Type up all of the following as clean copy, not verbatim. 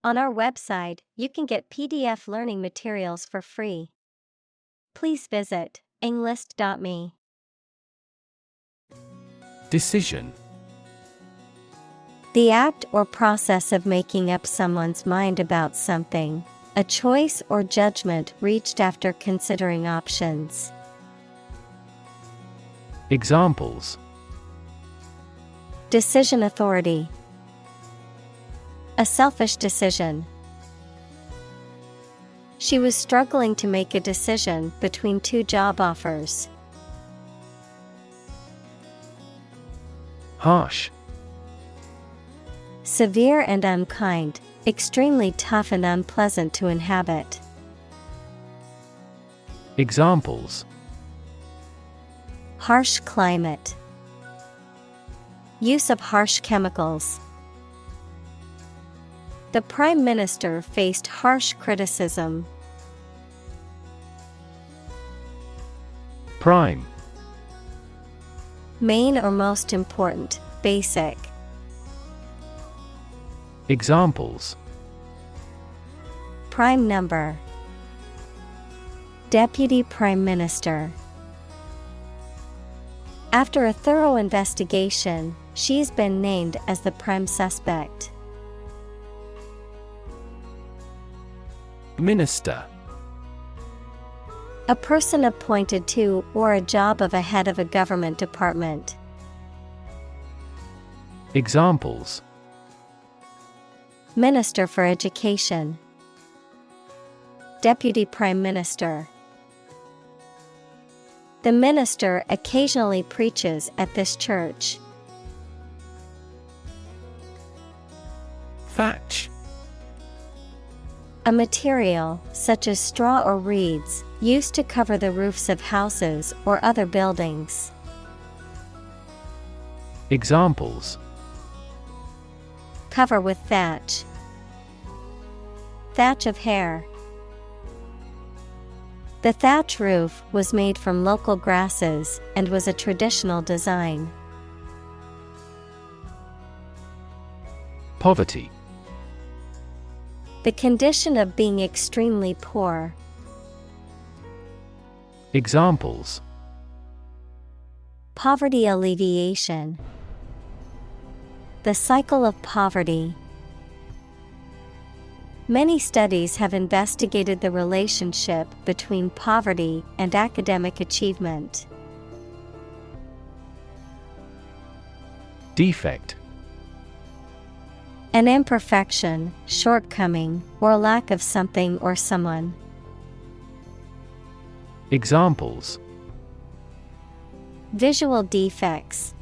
On our website, you can get PDF learning materials for free. Please visit englist.me. Decision. The act or process of making up someone's mind about something, a choice or judgment reached after considering options. Examples: Decision authority. A selfish decision. She was struggling to make a decision between two job offers. Harsh. Severe and unkind, extremely tough and unpleasant to inhabit. Examples: Harsh climate. Use of harsh chemicals. The Prime Minister faced harsh criticism. Prime. Main or most important, basic. Examples: Prime number. Deputy Prime Minister. After a thorough investigation, she's been named as the prime suspect. Minister. A person appointed to or a job of a head of a government department. Examples: Minister for Education. Deputy Prime Minister. The minister occasionally preaches at this church. Thatch. A material, such as straw or reeds, used to cover the roofs of houses or other buildings. Examples: Cover with thatch. Thatch of hair. The thatch roof was made from local grasses and was a traditional design. Poverty. The condition of being extremely poor. Examples: Poverty alleviation. The cycle of poverty. Many studies have investigated the relationship between poverty and academic achievement. Defect. An imperfection, shortcoming, or lack of something or someone. Examples: Visual defects.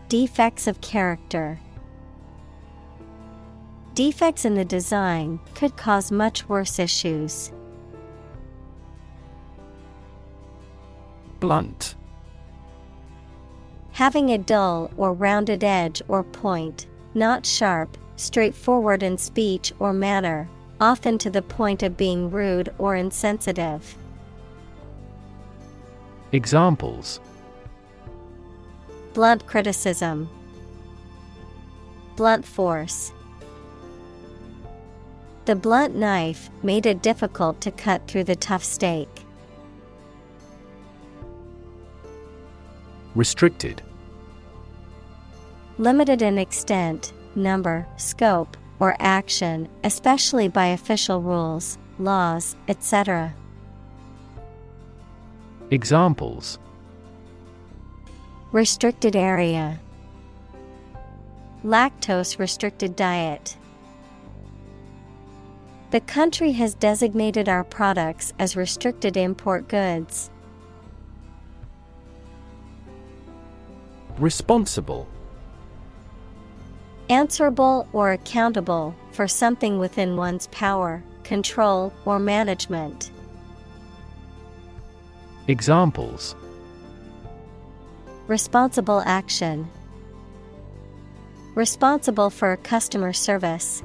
Defects of character. Defects in the design could cause much worse issues. Blunt. Having a dull or rounded edge or point, not sharp, straightforward in speech or manner, often to the point of being rude or insensitive. Examples: Blunt criticism. Blunt force. The blunt knife made it difficult to cut through the tough steak. Restricted. Limited in extent, number, scope, or action, especially by official rules, laws, etc. Examples: Restricted area. Lactose restricted diet. The country has designated our products as restricted import goods. Responsible. Answerable or accountable for something within one's power, control, or management. Examples: Responsible action. Responsible for customer service.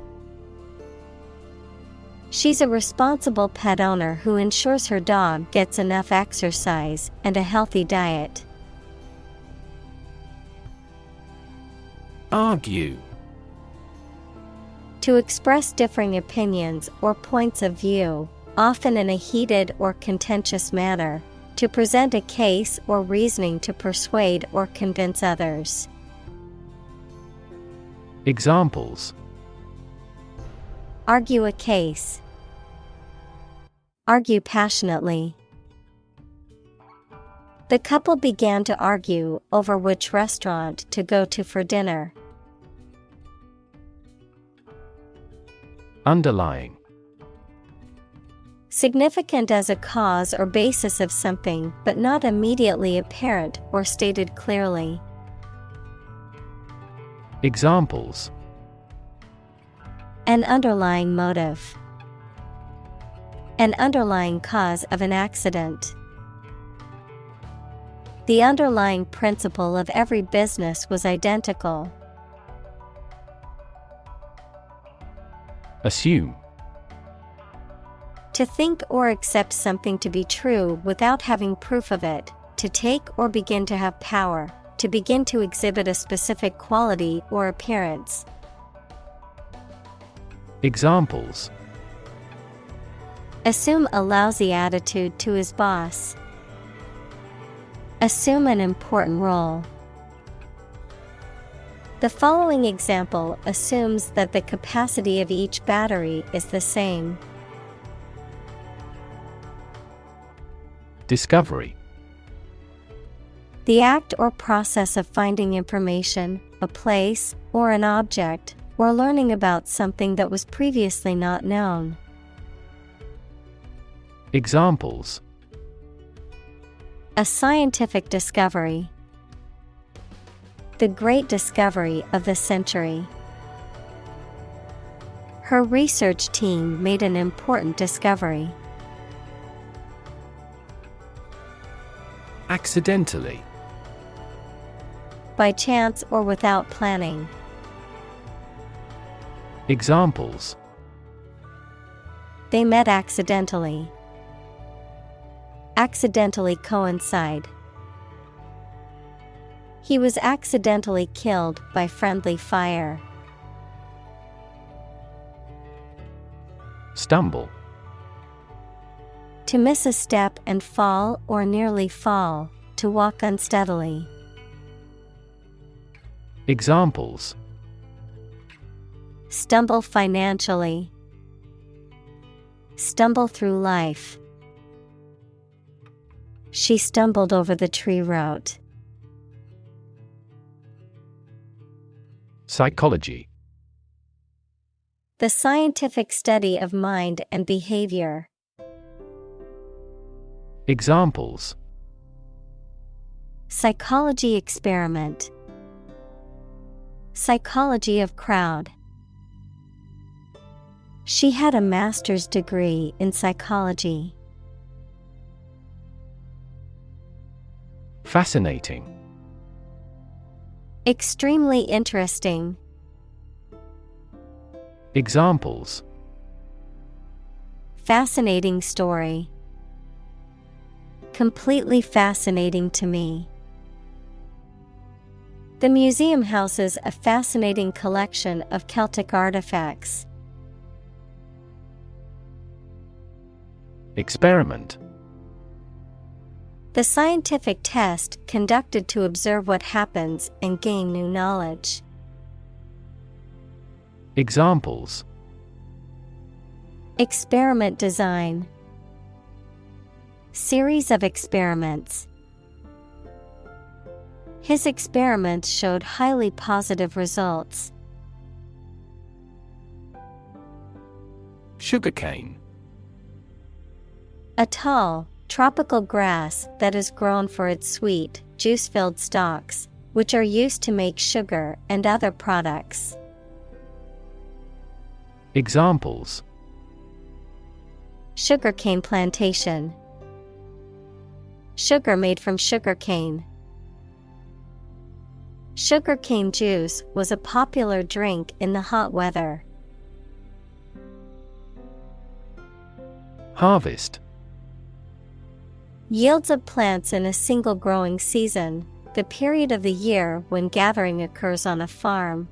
She's a responsible pet owner who ensures her dog gets enough exercise and a healthy diet. Argue. To express differing opinions or points of view, often in a heated or contentious manner. To present a case or reasoning to persuade or convince others. Examples: Argue a case. Argue passionately. The couple began to argue over which restaurant to go to for dinner. Underlying. Significant as a cause or basis of something, but not immediately apparent or stated clearly. Examples: An underlying motive. An underlying cause of an accident. The underlying principle of every business was identical. Assume. To think or accept something to be true without having proof of it, to take or begin to have power, to begin to exhibit a specific quality or appearance. Examples: Assume a lousy attitude to his boss. Assume an important role. The following example assumes that the capacity of each battery is the same. Discovery. The act or process of finding information, a place, or an object, or learning about something that was previously not known. Examples: A scientific discovery. The great discovery of the century. Her research team made an important discovery. Accidentally. By chance or without planning. Examples: They met accidentally. Accidentally coincide. He was accidentally killed by friendly fire. Stumble. To miss a step and fall or nearly fall, to walk unsteadily. Examples: Stumble financially. Stumble through life. She stumbled over the tree root. Psychology. The scientific study of mind and behavior. Examples: Psychology experiment. Psychology of crowd. She had a master's degree in psychology. Fascinating. Extremely interesting. Examples: Fascinating story. Completely fascinating to me. The museum houses a fascinating collection of Celtic artifacts. Experiment. The scientific test conducted to observe what happens and gain new knowledge. Examples: Experiment design. Series of experiments. His experiments showed highly positive results. Sugarcane. A tall, tropical grass that is grown for its sweet, juice-filled stalks, which are used to make sugar and other products. Examples: Sugarcane plantation. Sugar made from sugarcane. Sugarcane juice was a popular drink in the hot weather. Harvest. Yields of plants in a single growing season, the period of the year when gathering occurs on a farm.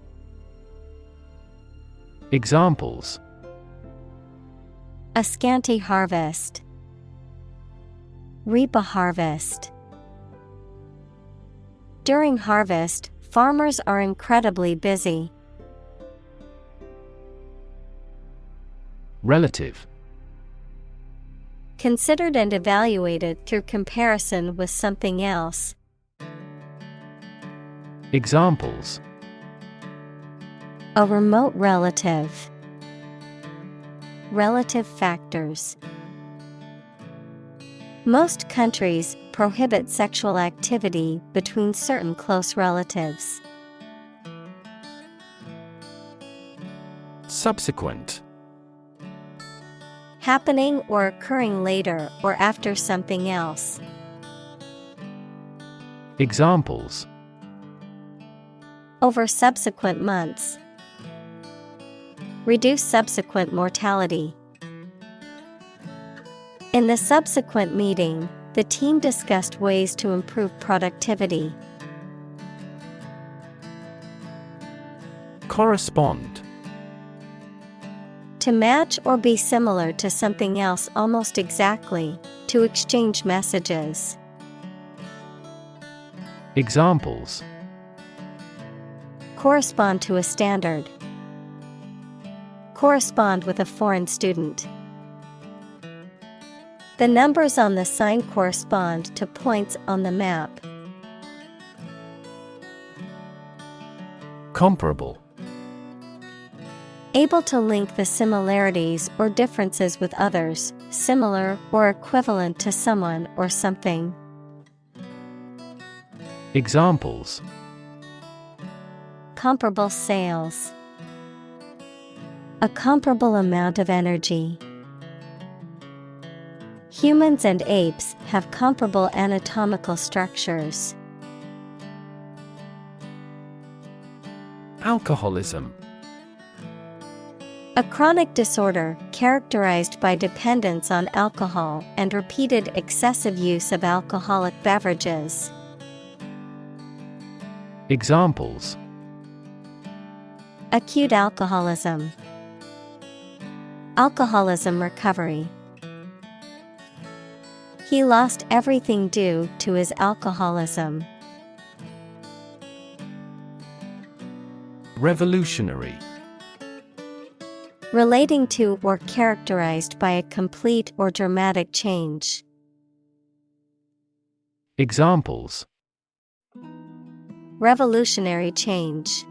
Examples: a scanty harvest, reap a harvest. During harvest, farmers are incredibly busy. Relative. Considered and evaluated through comparison with something else. Examples: a remote relative, relative factors. Most countries prohibit sexual activity between certain close relatives. Subsequent. Happening or occurring later or after something else. Examples: over subsequent months. Reduce subsequent mortality. In the subsequent meeting, the team discussed ways to improve productivity. Correspond. To match or be similar to something else almost exactly, to exchange messages. Examples: correspond to a standard. Correspond with a foreign student. The numbers on the sign correspond to points on the map. Comparable. Able to link the similarities or differences with others, similar or equivalent to someone or something. Examples: comparable sales. A comparable amount of energy. Humans and apes have comparable anatomical structures. Alcoholism. A chronic disorder characterized by dependence on alcohol and repeated excessive use of alcoholic beverages. Examples: acute alcoholism. Alcoholism recovery. He lost everything due to his alcoholism. Revolutionary. Relating to or characterized by a complete or dramatic change. Examples: revolutionary change.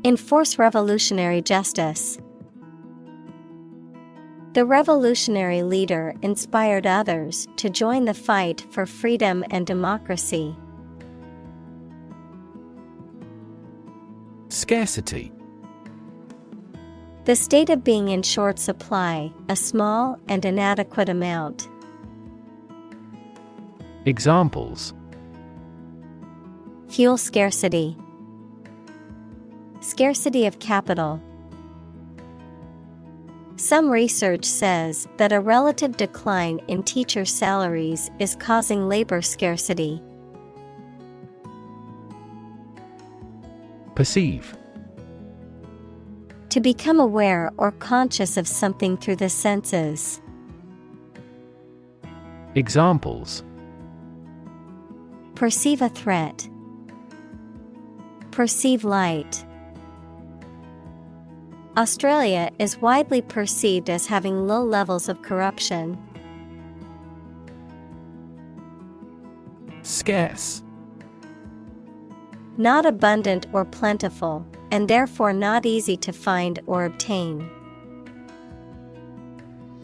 Enforce revolutionary justice. The revolutionary leader inspired others to join the fight for freedom and democracy. Scarcity. The state of being in short supply, a small and inadequate amount. Examples: fuel scarcity. Scarcity of capital. Some research says that a relative decline in teacher salaries is causing labor scarcity. Perceive. To become aware or conscious of something through the senses. Examples: perceive a threat. Perceive light. Australia is widely perceived as having low levels of corruption. Scarce. Not abundant or plentiful, and therefore not easy to find or obtain.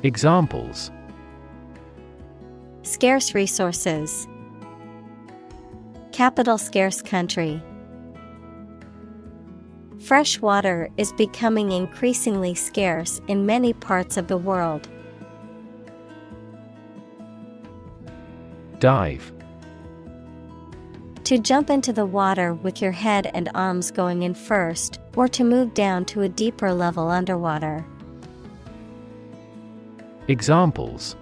Examples: scarce resources. Capital scarce country. Fresh water is becoming increasingly scarce in many parts of the world. Dive. To jump into the water with your head and arms going in first, or to move down to a deeper level underwater. Examples: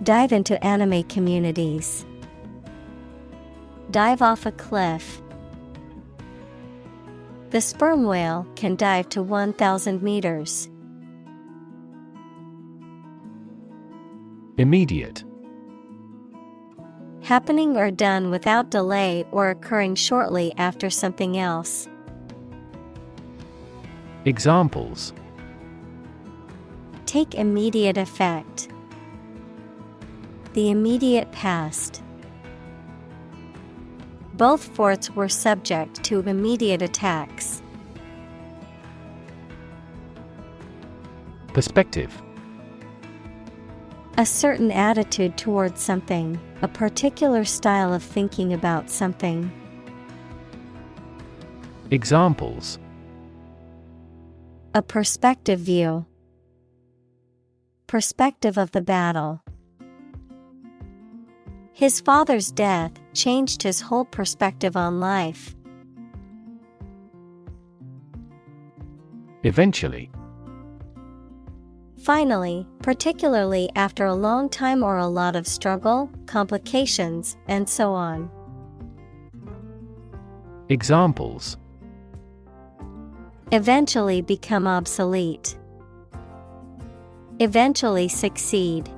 dive into anime communities. Dive off a cliff. The sperm whale can dive to 1,000 meters. Immediate. Happening or done without delay or occurring shortly after something else. Examples: Take immediate effect. The immediate past. Both forts were subject to immediate attacks. Perspective. A certain attitude towards something, a particular style of thinking about something. Examples: A perspective view. Perspective of the battle. His father's death changed his whole perspective on life. Eventually. Finally, particularly after a long time or a lot of struggle, complications, and so on. Examples: Eventually become obsolete. Eventually succeed.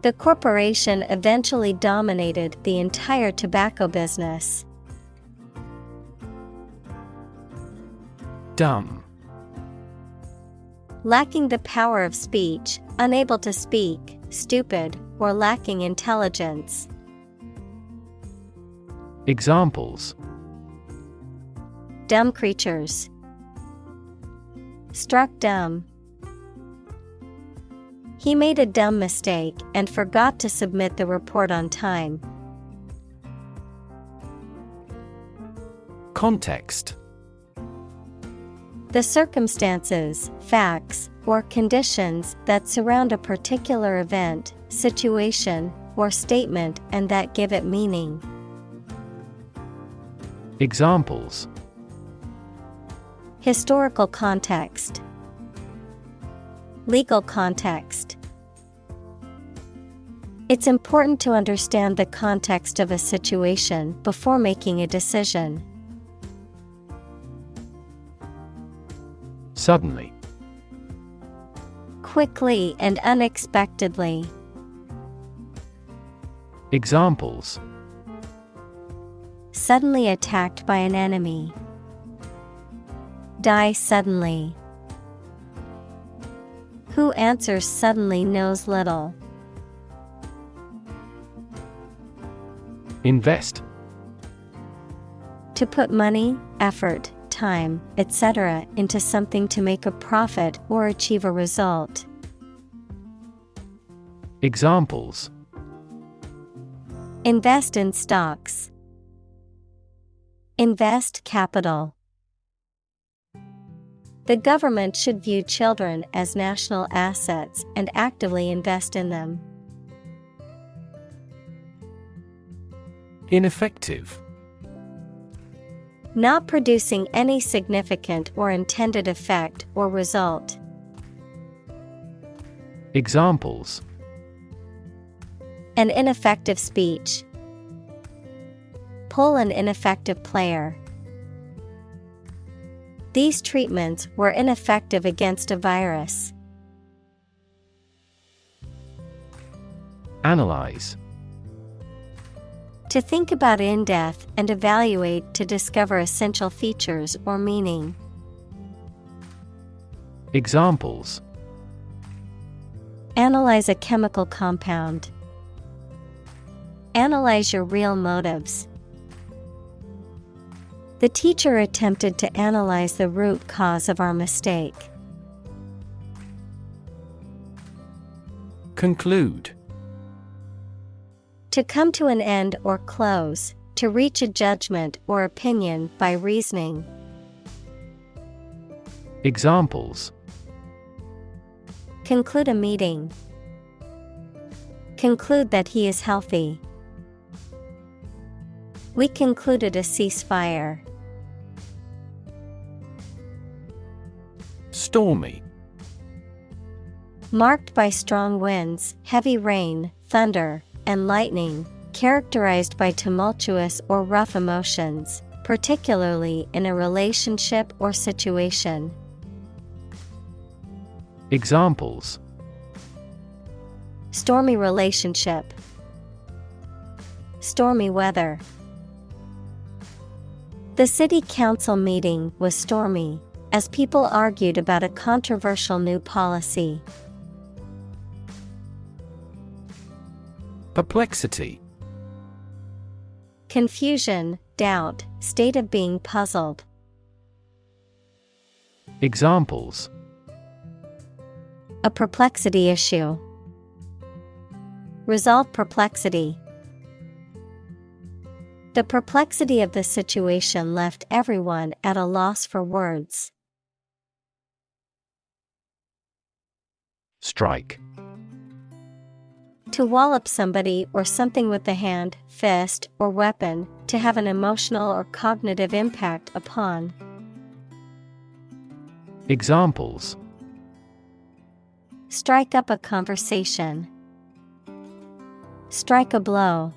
The corporation eventually dominated the entire tobacco business. Dumb. Lacking the power of speech, unable to speak, stupid, or lacking intelligence. Examples: Dumb creatures. Struck dumb. He made a dumb mistake and forgot to submit the report on time. Context. The circumstances, facts, or conditions that surround a particular event, situation, or statement and that give it meaning. Examples: Historical context. Legal context. It's important to understand the context of a situation before making a decision. Suddenly. Quickly and unexpectedly. Examples: Suddenly attacked by an enemy. Die suddenly. Who answers suddenly knows little. Invest. To put money, effort, time, etc. into something to make a profit or achieve a result. Examples: Invest in stocks. Invest capital. The government should view children as national assets and actively invest in them. Ineffective. Not producing any significant or intended effect or result. Examples: An ineffective speech. Pull an ineffective player. These treatments were ineffective against a virus. Analyze. To think about in depth and evaluate to discover essential features or meaning. Examples: Analyze a chemical compound. Analyze your real motives. The teacher attempted to analyze the root cause of our mistake. Conclude. To come to an end or close, to reach a judgment or opinion by reasoning. Examples: Conclude a meeting. Conclude that he is healthy. We concluded a ceasefire. Stormy. Marked by strong winds, heavy rain, thunder, and lightning, characterized by tumultuous or rough emotions, particularly in a relationship or situation. Examples: Stormy relationship. Stormy weather. The city council meeting was stormy, as people argued about a controversial new policy. Perplexity. Confusion, doubt, state of being puzzled. Examples: A perplexity issue. Resolve perplexity. The perplexity of the situation left everyone at a loss for words. Strike. To wallop somebody or something with the hand, fist, or weapon, to have an emotional or cognitive impact upon. Examples: Strike up a conversation. Strike a blow.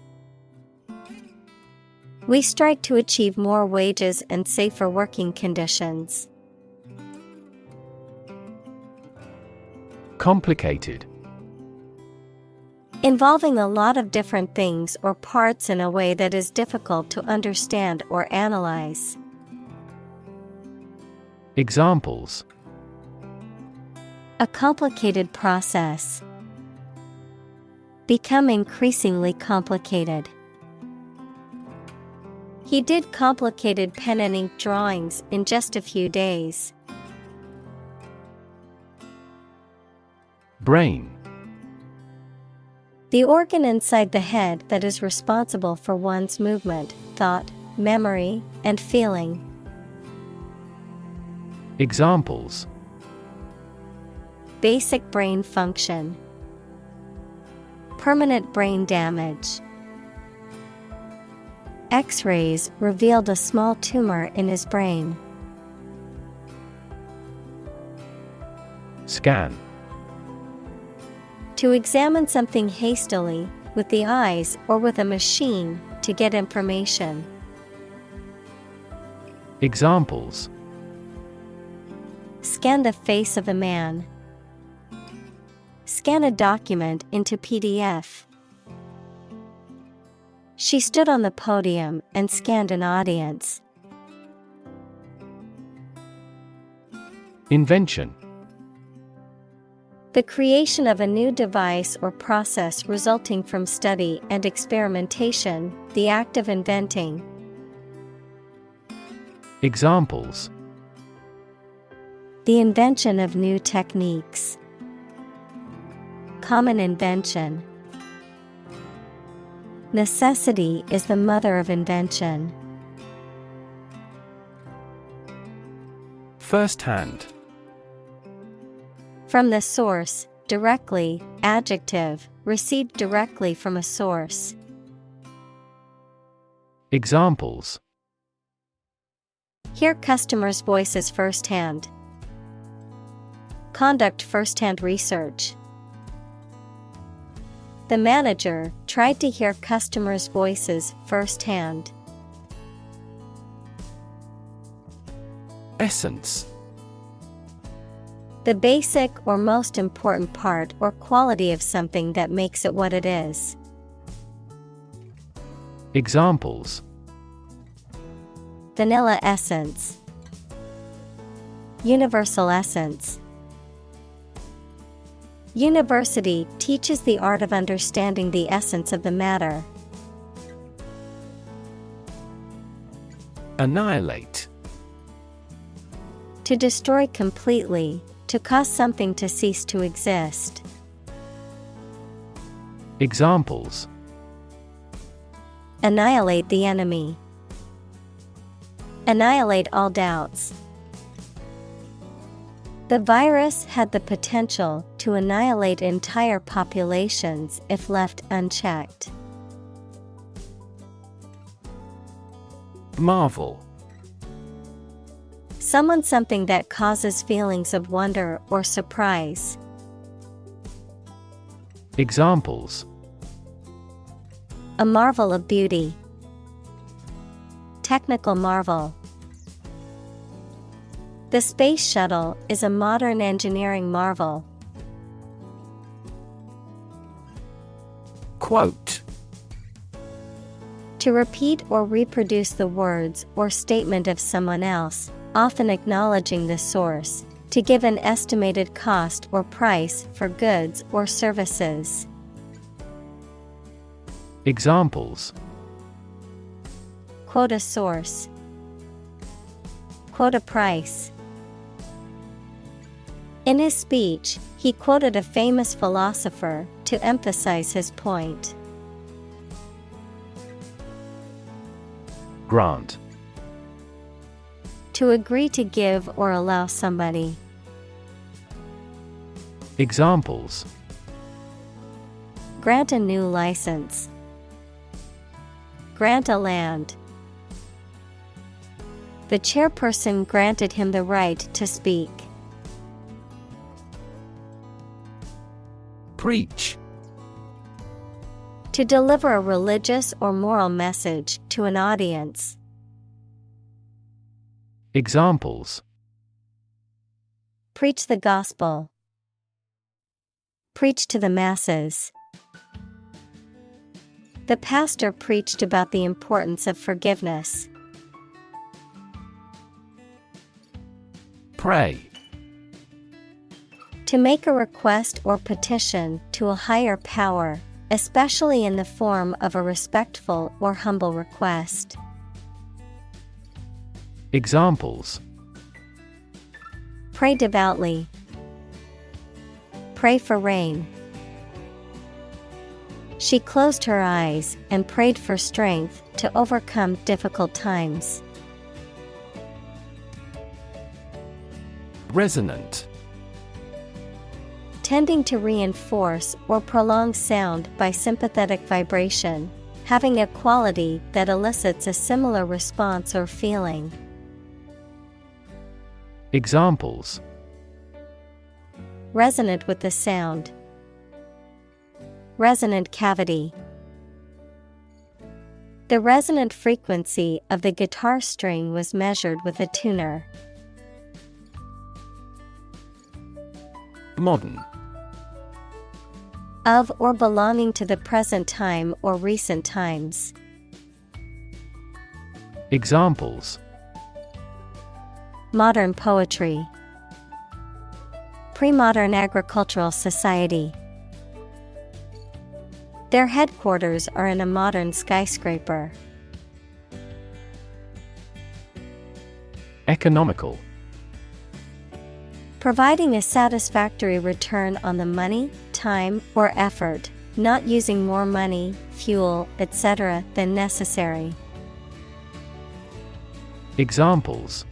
We strike to achieve more wages and safer working conditions. Complicated. Involving a lot of different things or parts in a way that is difficult to understand or analyze. Examples: A complicated process. Become increasingly complicated. He did complicated pen and ink drawings in just a few days. Brain. The organ inside the head that is responsible for one's movement, thought, memory, and feeling. Examples: Basic brain function. Permanent brain damage. X-rays revealed a small tumor in his brain. Scan. To examine something hastily, with the eyes or with a machine, to get information. Examples: Scan the face of a man. Scan a document into PDF. She stood on the podium and scanned an audience. Invention. The creation of a new device or process resulting from study and experimentation, the act of inventing. Examples: The invention of new techniques. Common invention. Necessity is the mother of invention. First-hand. From the source, directly, adjective, received directly from a source. Examples: Hear customers' voices firsthand. Conduct firsthand research. The manager tried to hear customers' voices firsthand. Essence. The basic or most important part or quality of something that makes it what it is. Examples: Vanilla essence. Universal essence. University teaches the art of understanding the essence of the matter. Annihilate. To destroy completely, to cause something to cease to exist. Examples: Annihilate the enemy. Annihilate all doubts. The virus had the potential to annihilate entire populations if left unchecked. Marvel. Someone something that causes feelings of wonder or surprise. Examples: A marvel of beauty. technical marvel. The space shuttle is a modern engineering marvel. Quote. To repeat or reproduce the words or statement of someone else, often acknowledging the source, to give an estimated cost or price for goods or services. Examples. Quote a source. Quote a price. In his speech, he quoted a famous philosopher to emphasize his point. Grant. To agree to give or allow somebody. Examples. Grant a new license. Grant a land. The chairperson granted him the right to speak. Preach. To deliver a religious or moral message to an audience. Examples. Preach the gospel. Preach to the masses. The pastor preached about the importance of forgiveness. Pray. To make a request or petition to a higher power, especially in the form of a respectful or humble request. Examples. Pray devoutly. Pray for rain. She closed her eyes and prayed for strength to overcome difficult times. Resonant. Tending to reinforce or prolong sound by sympathetic vibration, having a quality that elicits a similar response or feeling. Examples. Resonant with the sound. Resonant cavity. The resonant frequency of the guitar string was measured with a tuner. Modern. Of or belonging to the present time or recent times. Examples. Modern poetry. Pre-modern agricultural society. Their headquarters are in a modern skyscraper. Economical. Providing a satisfactory return on the money, time, or effort, not using more money, fuel, etc. than necessary. Examples.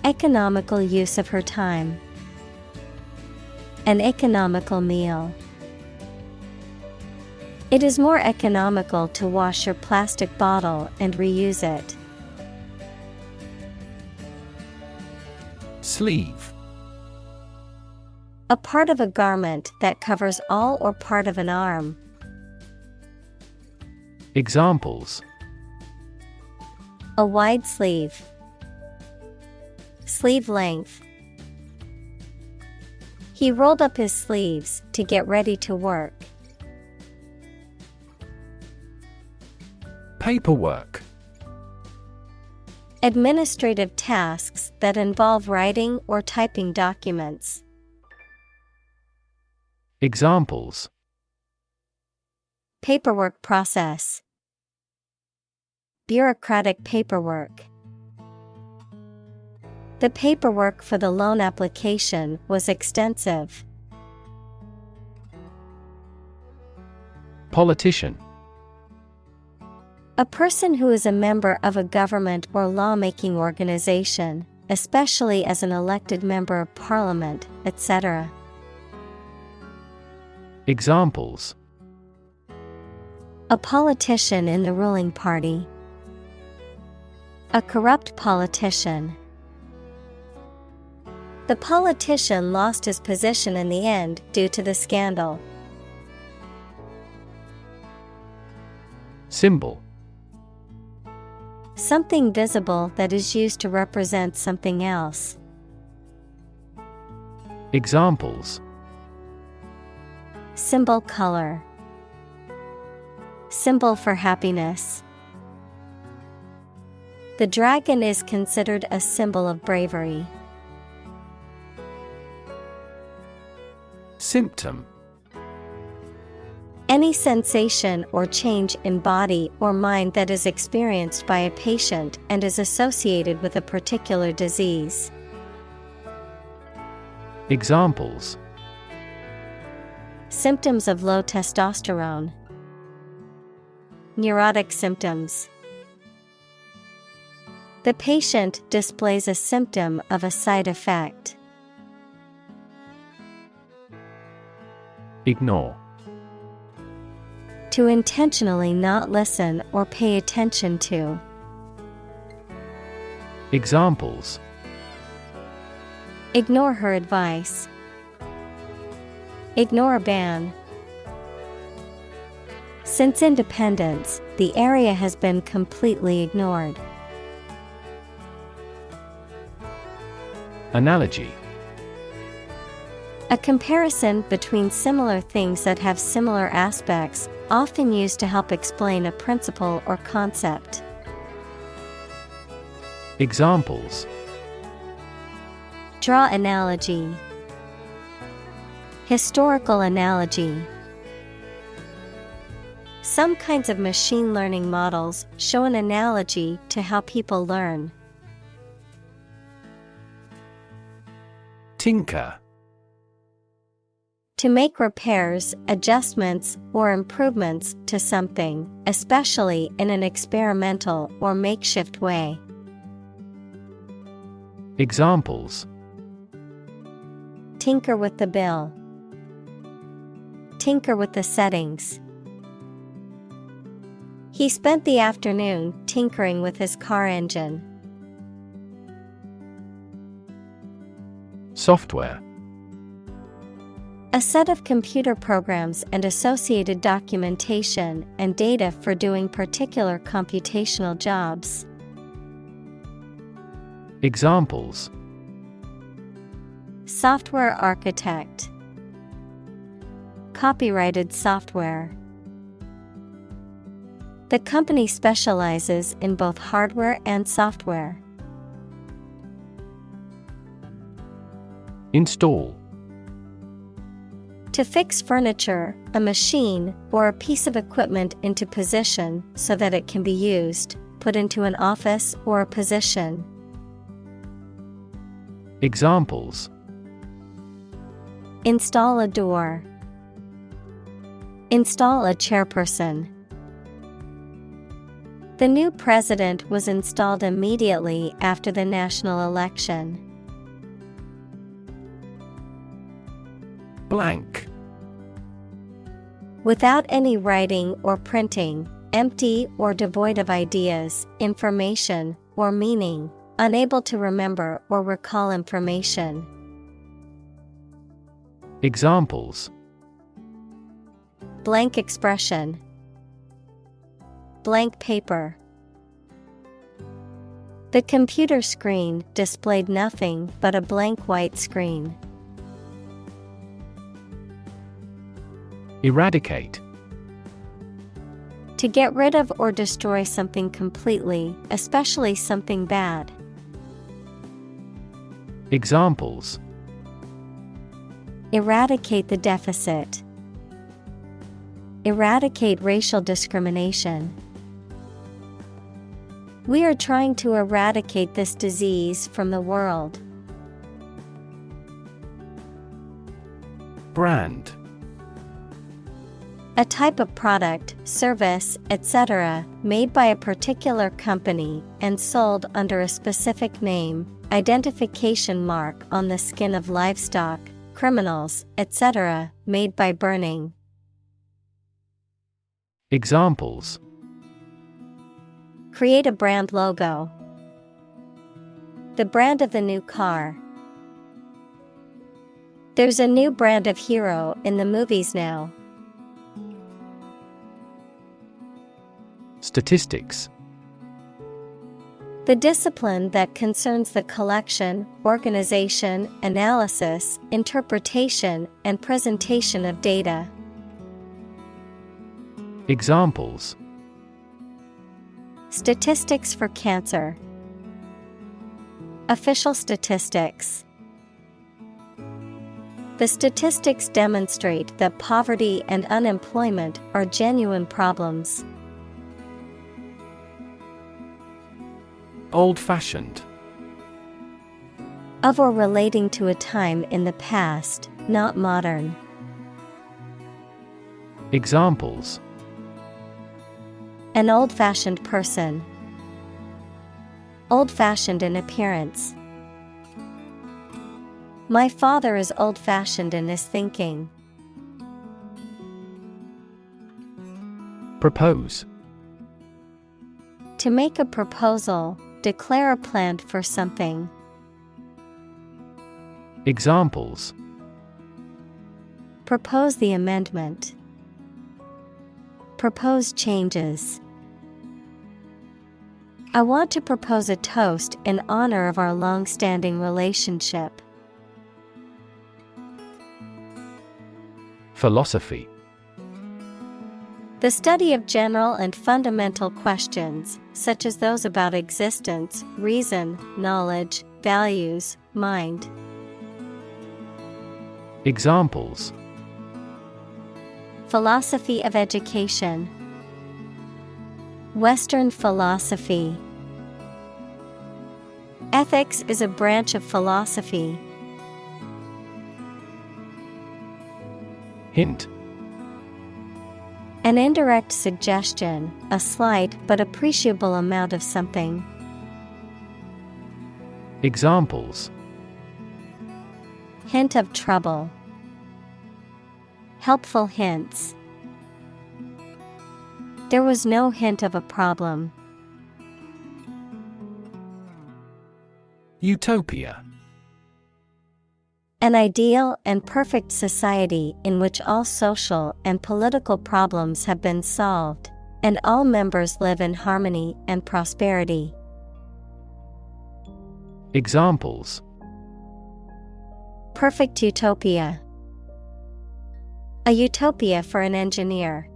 Economical use of her time. An economical meal. It is more economical to wash your plastic bottle and reuse it. Sleeve. A part of a garment that covers all or part of an arm. Examples. A wide sleeve. Sleeve length. He rolled up his sleeves to get ready to work. Paperwork. Administrative tasks that involve writing or typing documents. Examples. Paperwork process. Bureaucratic paperwork. The paperwork for the loan application was extensive. Politician. A person who is a member of a government or lawmaking organization, especially as an elected member of parliament, etc. Examples. A politician in the ruling party. A corrupt politician. The politician lost his position in the end due to the scandal. Symbol. Something visible that is used to represent something else. Examples: Symbol color. Symbol for happiness. The dragon is considered a symbol of bravery. Symptom: Any sensation or change in body or mind that is experienced by a patient and is associated with a particular disease. Examples: Symptoms of low testosterone. Neurotic symptoms. The patient displays a symptom of a side effect. Ignore: To intentionally not listen or pay attention to. Examples: Ignore her advice. Ignore a ban. Since independence, the area has been completely ignored. Analogy: A comparison between similar things that have similar aspects, often used to help explain a principle or concept. Examples: Draw analogy. Historical analogy. Some kinds of machine learning models show an analogy to how people learn. Tinker: To make repairs, adjustments, or improvements to something, especially in an experimental or makeshift way. Examples: Tinker with the bill. Tinker with the settings. He spent the afternoon tinkering with his car engine. Software: A set of computer programs and associated documentation and data for doing particular computational jobs. Examples: Software architect. Copyrighted software. The company specializes in both hardware and software. Install: To fix furniture, a machine, or a piece of equipment into position so that it can be used, put into an office or a position. Examples: Install a door. Install a chairperson. The new president was installed immediately after the national election. Blank: Without any writing or printing, empty or devoid of ideas, information, or meaning, unable to remember or recall information. Examples: Blank expression. Blank paper. The computer screen displayed nothing but a blank white screen. Eradicate: To get rid of or destroy something completely, especially something bad. Examples: Eradicate the deficit. Eradicate racial discrimination. We are trying to eradicate this disease from the world. Brand: A type of product, service, etc., made by a particular company and sold under a specific name, identification mark on the skin of livestock, criminals, etc., made by burning. Examples: Create a brand logo. The brand of the new car. There's a new brand of hero in the movies now. Statistics: The discipline that concerns the collection, organization, analysis, interpretation, and presentation of data. Examples: Statistics for cancer. Official statistics. The statistics demonstrate that poverty and unemployment are genuine problems. Old-fashioned. Of or relating to a time in the past, not modern. Examples: An old-fashioned person. Old-fashioned in appearance. My father is old-fashioned in his thinking. Propose. To make a proposal, declare a plan for something. Examples: Propose the amendment. Propose changes. I want to propose a toast in honor of our long-standing relationship. Philosophy. The study of general and fundamental questions, such as those about existence, reason, knowledge, values, mind. Examples: Philosophy of education. Western philosophy. Ethics is a branch of philosophy. Hint. An indirect suggestion, a slight but appreciable amount of something. Examples: Hint of trouble. Helpful hints. There was no hint of a problem. Utopia. An ideal and perfect society in which all social and political problems have been solved, and all members live in harmony and prosperity. Examples: Perfect utopia. A utopia for an engineer.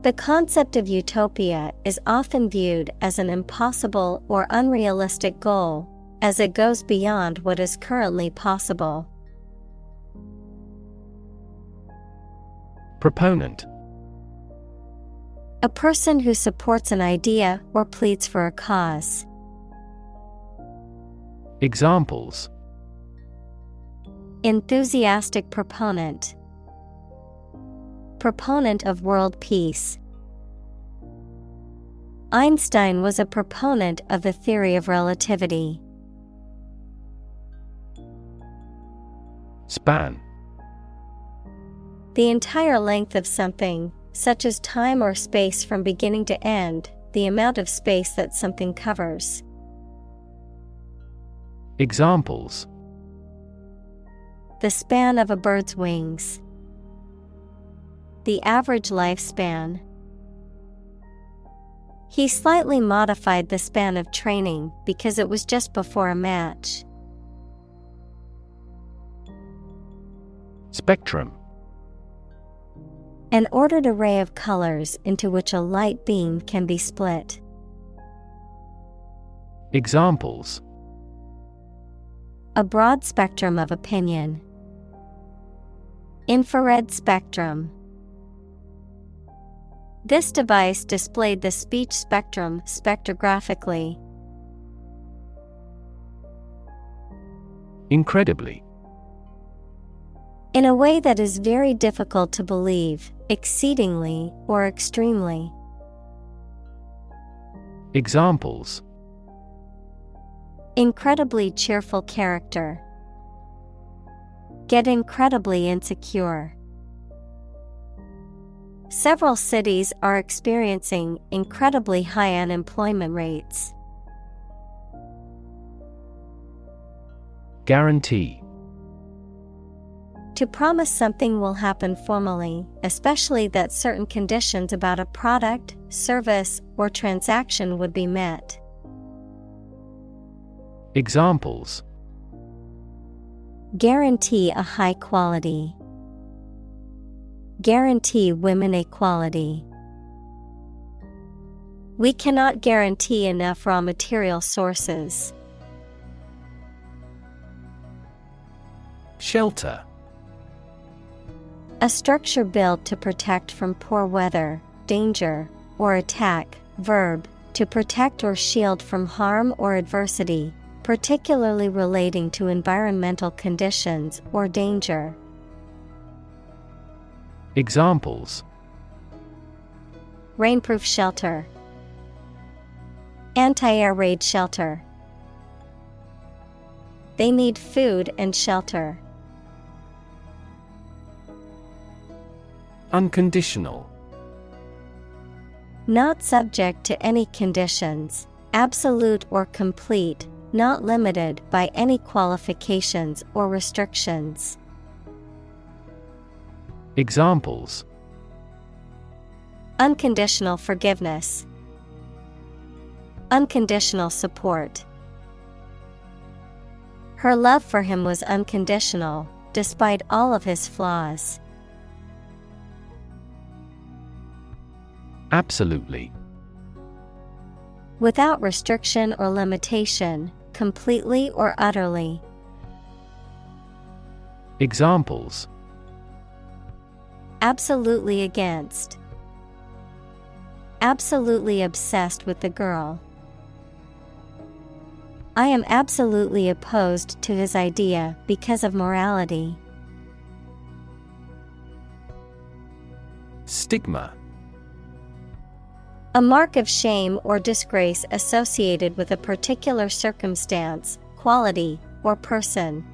The concept of utopia is often viewed as an impossible or unrealistic goal, as it goes beyond what is currently possible. Proponent. A person who supports an idea or pleads for a cause. Examples: Enthusiastic proponent. Proponent of world peace. Einstein was a proponent of the theory of relativity. Span. The entire length of something, such as time or space from beginning to end, the amount of space that something covers. Examples: The span of a bird's wings. The average lifespan. He slightly modified the span of training because it was just before a match. Spectrum. An ordered array of colors into which a light beam can be split. Examples: A broad spectrum of opinion. Infrared spectrum. This device displayed the speech spectrum spectrographically. Incredibly. In a way that is very difficult to believe, exceedingly or extremely. Examples: Incredibly cheerful character. Get incredibly insecure. Several cities are experiencing incredibly high unemployment rates. Guarantee. To promise something will happen formally, especially that certain conditions about a product, service, or transaction would be met. Examples: Guarantee a high quality. Guarantee women equality. We cannot guarantee enough raw material sources. Shelter. A structure built to protect from poor weather, danger, or attack. Verb, to protect or shield from harm or adversity, particularly relating to environmental conditions or danger. Examples: Rainproof shelter. Anti-air raid shelter. They need food and shelter. Unconditional. Not subject to any conditions, absolute or complete, not limited by any qualifications or restrictions. Examples: Unconditional forgiveness. Unconditional support. Her love for him was unconditional, despite all of his flaws. Absolutely. Without restriction or limitation, completely or utterly. Examples: Absolutely against. Absolutely obsessed with the girl. I am absolutely opposed to his idea because of morality. Stigma. A mark of shame or disgrace associated with a particular circumstance, quality, or person.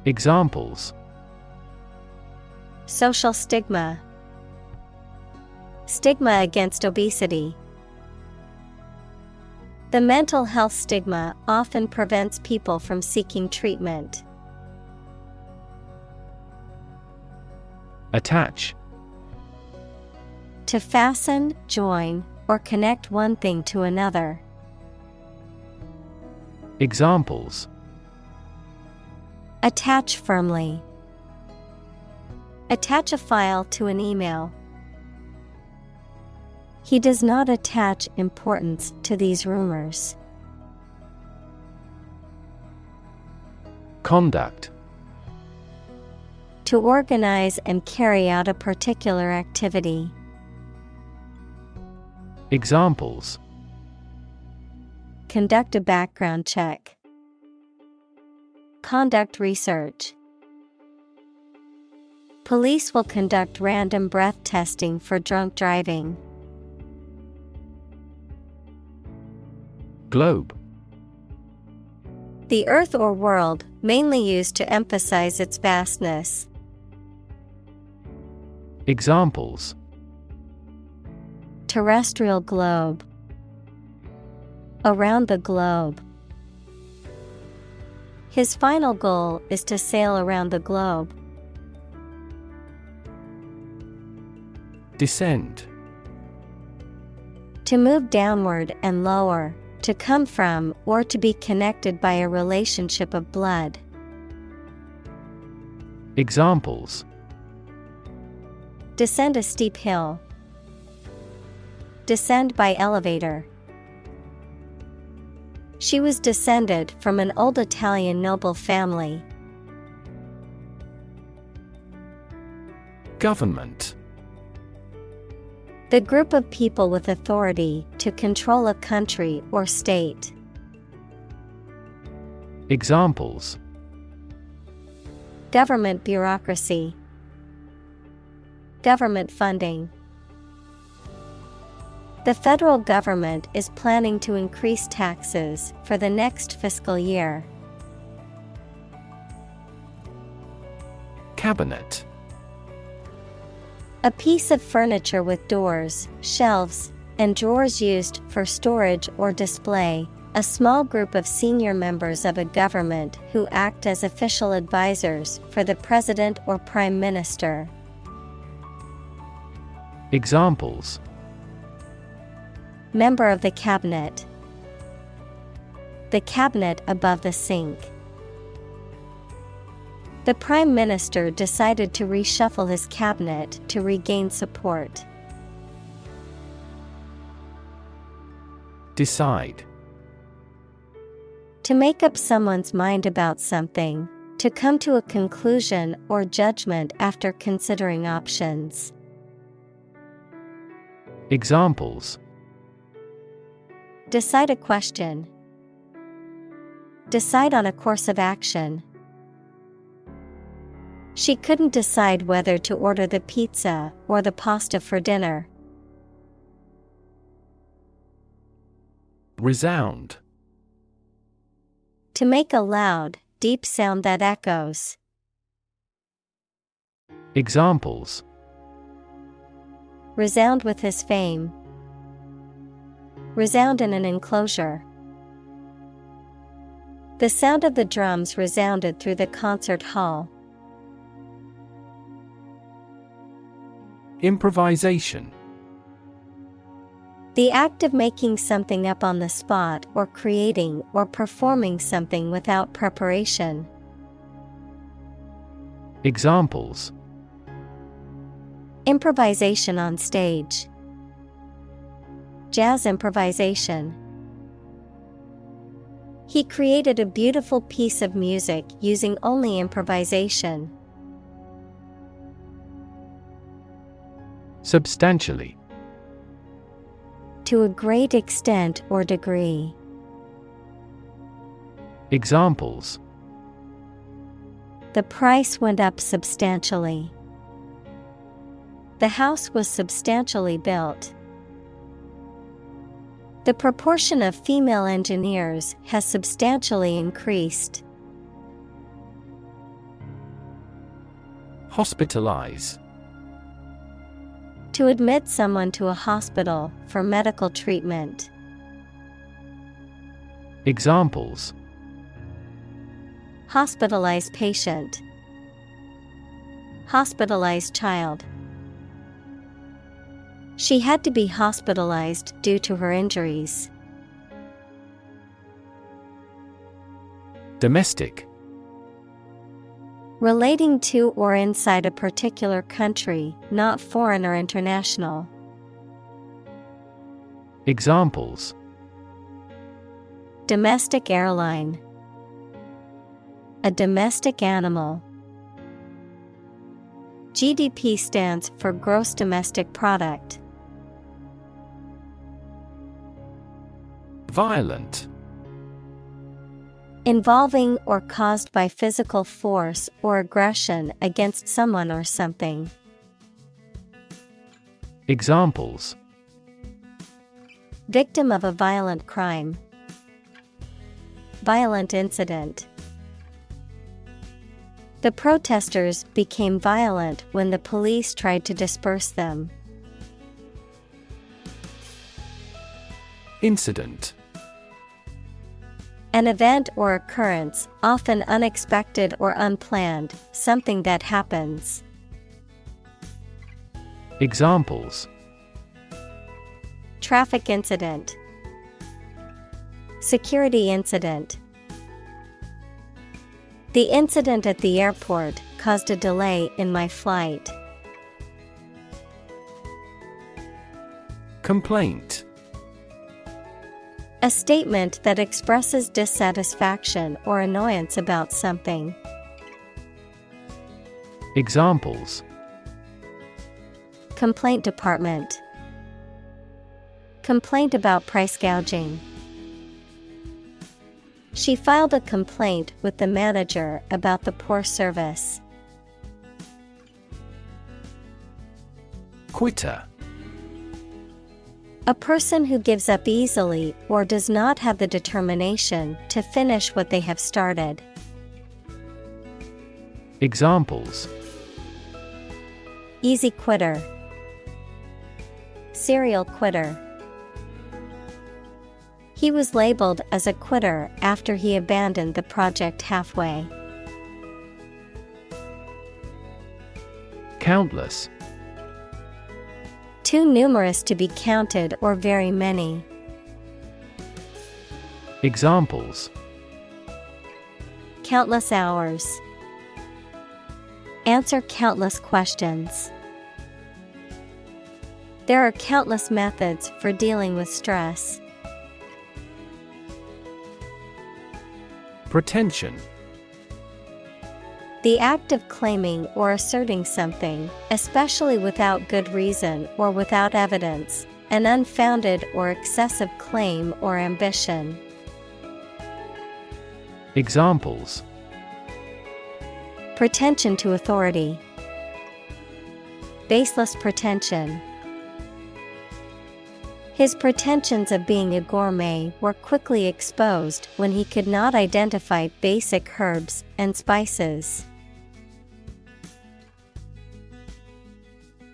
Examples: Social stigma. Stigma against obesity. The mental health stigma often prevents people from seeking treatment. Attach. To fasten, join, or connect one thing to another. Examples: Attach firmly. Attach a file to an email. He does not attach importance to these rumors. Conduct. To organize and carry out a particular activity. Examples: Conduct a background check. Conduct research. Police will conduct random breath testing for drunk driving. Globe. The earth or world, mainly used to emphasize its vastness. Examples: Terrestrial globe. Around the globe. His final goal is to sail around the globe. Descend. To move downward and lower, to come from or to be connected by a relationship of blood. Examples: Descend a steep hill. Descend by elevator. She was descended from an old Italian noble family. Government. The group of people with authority to control a country or state. Examples: Government bureaucracy. Government funding. The federal government is planning to increase taxes for the next fiscal year. Cabinet. A piece of furniture with doors, shelves, and drawers used for storage or display, A small group of senior members of a government who act as official advisors for the president or prime minister. Examples: Member of the cabinet. The cabinet above the sink. The prime minister decided to reshuffle his cabinet to regain support. Decide. To make up someone's mind about something, to come to a conclusion or judgment after considering options. Examples: Decide a question. Decide on a course of action. She couldn't decide whether to order the pizza or the pasta for dinner. Resound. To make a loud, deep sound that echoes. Examples: Resound with his fame. Resound in an enclosure. The sound of the drums resounded through the concert hall. Improvisation. The act of making something up on the spot or creating or performing something without preparation. Examples: Improvisation on stage. Jazz improvisation. He created a beautiful piece of music using only improvisation. Substantially. To a great extent or degree. Examples: The price went up substantially. The house was substantially built. The proportion of female engineers has substantially increased. Hospitalize. To admit someone to a hospital for medical treatment. Examples: Hospitalized patient. Hospitalized child. She had to be hospitalized due to her injuries. Domestic. Relating to or inside a particular country, not foreign or international. Examples: Domestic airline. A domestic animal. GDP stands for gross domestic product. Violent. Involving or caused by physical force or aggression against someone or something. Examples: Victim of a violent crime. Violent incident. The protesters became violent when the police tried to disperse them. Incident. An event or occurrence, often unexpected or unplanned, something that happens. Examples: Traffic incident. Security incident. The incident at the airport caused a delay in my flight. Complaint. A statement that expresses dissatisfaction or annoyance about something. Examples: Complaint department. Complaint about price gouging. She filed a complaint with the manager about the poor service. Quitter. A person who gives up easily or does not have the determination to finish what they have started. Examples: Easy quitter. Serial quitter. He was labeled as a quitter after he abandoned the project halfway. Countless. Too numerous to be counted or very many. Examples: Countless hours. Answer countless questions. There are countless methods for dealing with stress. Pretension. The act of claiming or asserting something, especially without good reason or without evidence, an unfounded or excessive claim or ambition. Examples: Pretension to authority. Baseless pretension. His pretensions of being a gourmet were quickly exposed when he could not identify basic herbs and spices.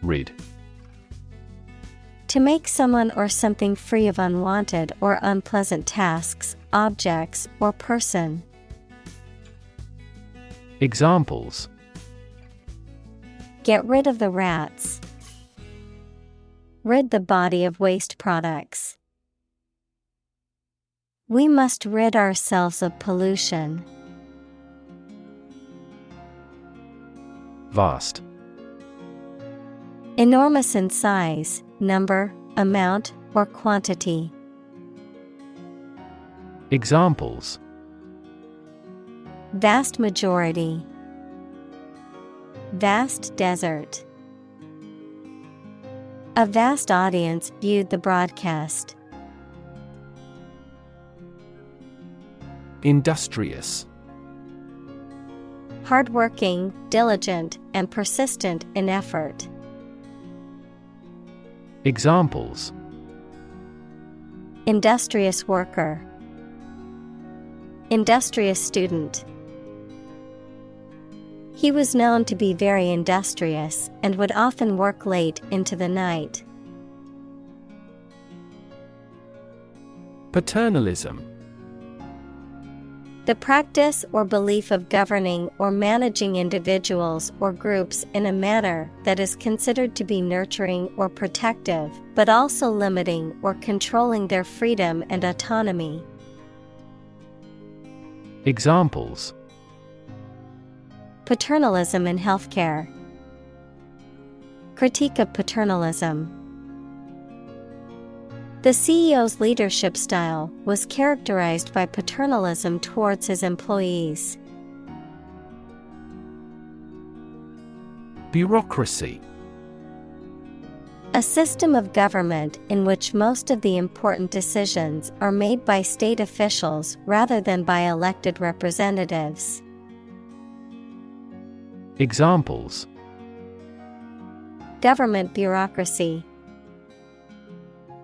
Rid. To make someone or something free of unwanted or unpleasant tasks, objects, or person. Examples: Get rid of the rats. Rid the body of waste products. We must rid ourselves of pollution. Vast. Enormous in size, number, amount, or quantity. Examples: Vast majority. Vast desert. A vast audience viewed the broadcast. Industrious. Hardworking, diligent, and persistent in effort. Examples: Industrious worker. Industrious student. He was known to be very industrious and would often work late into the night. Paternalism. The practice or belief of governing or managing individuals or groups in a manner that is considered to be nurturing or protective, but also limiting or controlling their freedom and autonomy. Examples: Paternalism in healthcare. Critique of paternalism. The CEO's leadership style was characterized by paternalism towards his employees. Bureaucracy. A system of government in which most of the important decisions are made by state officials rather than by elected representatives. Examples: Government bureaucracy.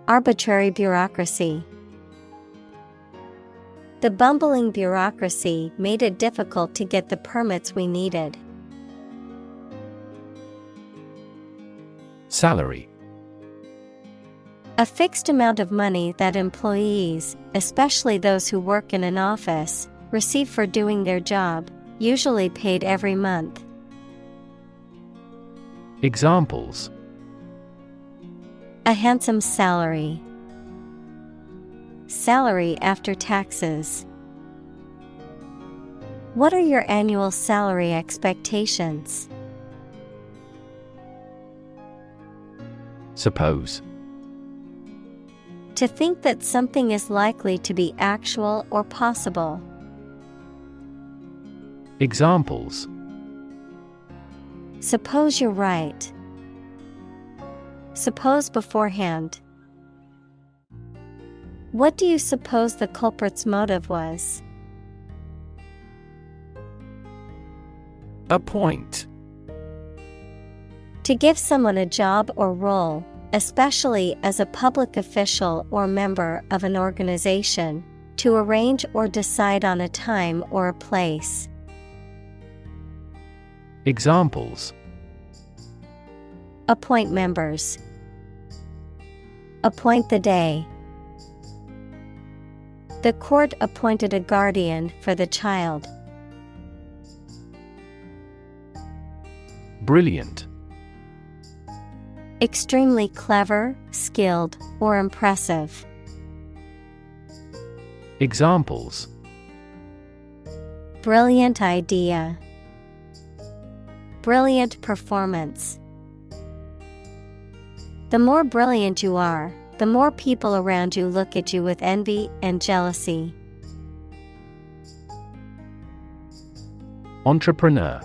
Arbitrary bureaucracy. The bumbling bureaucracy made it difficult to get the permits we needed. Salary. A fixed amount of money that employees, especially those who work in an office, receive for doing their job, usually paid every month. Examples: A handsome salary. Salary after taxes. What are your annual salary expectations? Suppose. To think that something is likely to be actual or possible. Examples: Suppose you're right. Suppose beforehand. What do you suppose the culprit's motive was? Appoint. To give someone a job or role, especially as a public official or member of an organization, to arrange or decide on a time or a place. Examples: Appoint members. Appoint the day. The court appointed a guardian for the child. Brilliant. Extremely clever, skilled, or impressive. Examples: Brilliant idea. Brilliant performance. The more brilliant you are, the more people around you look at you with envy and jealousy. Entrepreneur.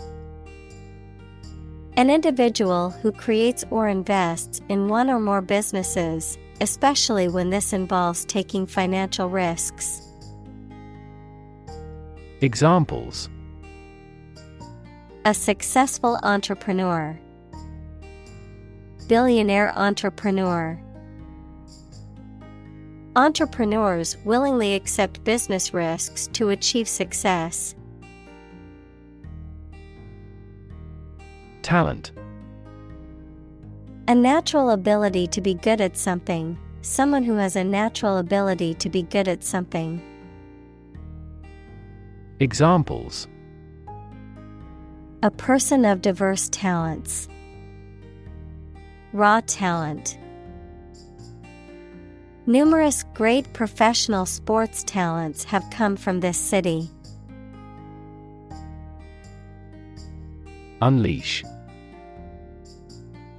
An individual who creates or invests in one or more businesses, especially when this involves taking financial risks. Examples: A successful entrepreneur. Billionaire entrepreneur. Entrepreneurs willingly accept business risks to achieve success. Talent. A natural ability to be good at something, someone who has a natural ability to be good at something. Examples: A person of diverse talents. Raw talent. Numerous great professional sports talents have come from this city. Unleash.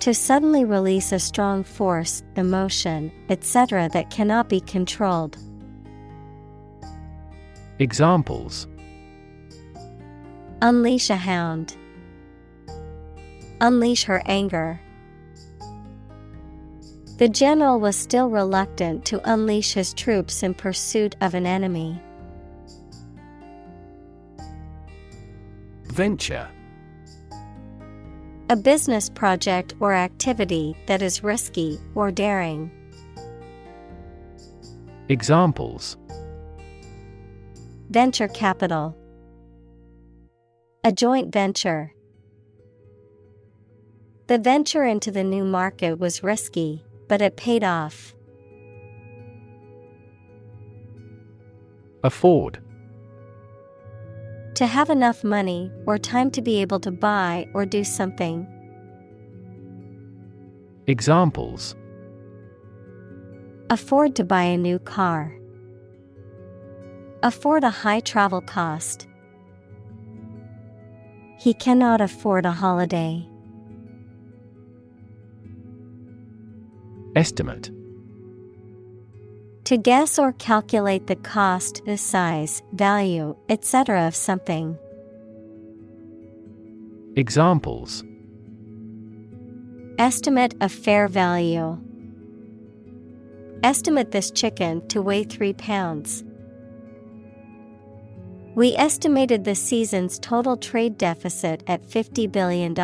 To suddenly release a strong force, emotion, etc. that cannot be controlled. Examples: Unleash a hound. Unleash her anger. The general was still reluctant to unleash his troops in pursuit of an enemy. Venture. A business project or activity that is risky or daring. Examples: Venture capital. A joint venture. The venture into the new market was risky, but it paid off. Afford. To have enough money or time to be able to buy or do something. Examples: Afford to buy a new car. Afford a high travel cost. He cannot afford a holiday. Estimate. To guess or calculate the cost, the size, value, etc. of something. Examples: Estimate of fair value. Estimate this chicken to weigh 3 pounds. We estimated the season's total trade deficit at $50 billion.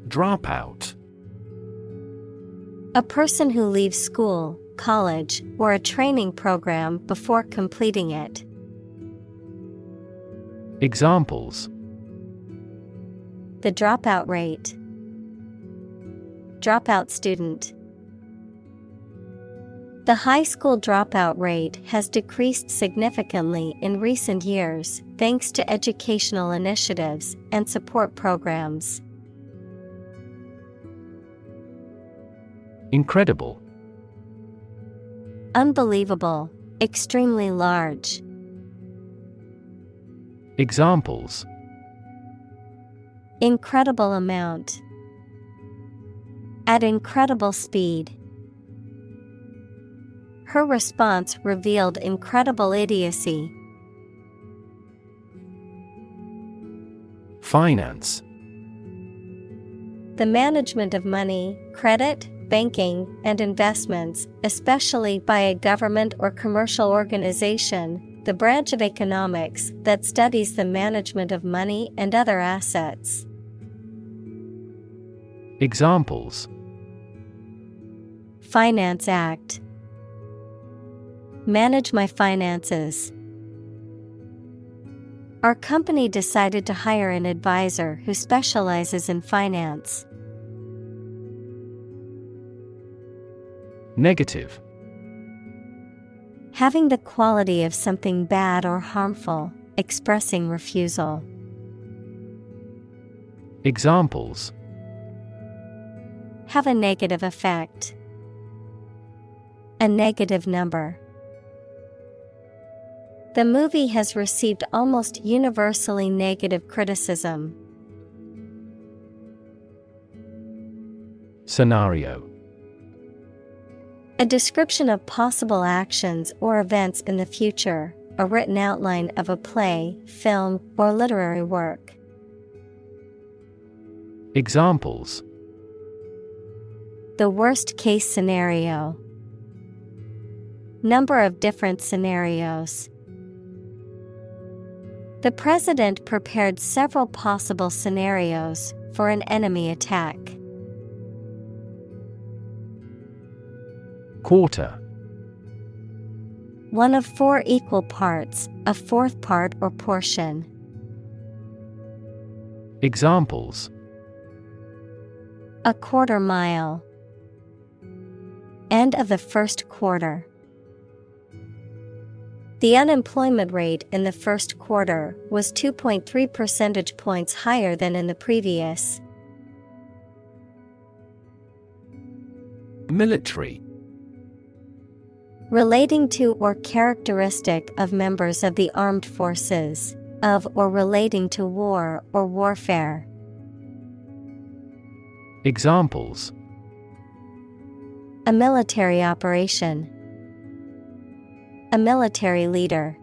Dropout. A person who leaves school, college, or a training program before completing it. Examples: The dropout rate. Dropout student. The high school dropout rate has decreased significantly in recent years thanks to educational initiatives and support programs. Incredible. Unbelievable, extremely large. Examples: Incredible amount. At incredible speed. Her response revealed incredible idiocy. Finance. The management of money, credit, banking, and investments, especially by a government or commercial organization, the branch of economics that studies the management of money and other assets. Examples: Finance Act. Manage my finances. Our company decided to hire an advisor who specializes in finance. Negative. Having the quality of something bad or harmful, expressing refusal. Examples. Have a negative effect. A negative number. The movie has received almost universally negative criticism. Scenario. A description of possible actions or events in the future, a written outline of a play, film, or literary work. Examples. The worst case scenario. Number of different scenarios. The president prepared several possible scenarios for an enemy attack. Quarter. One of 4 equal parts, a fourth part or portion. Examples. A quarter mile. End of the first quarter. The unemployment rate in the first quarter was 2.3 percentage points higher than in the previous. Military. Relating to or characteristic of members of the armed forces, of or relating to war or warfare. Examples. A military operation. A military leader.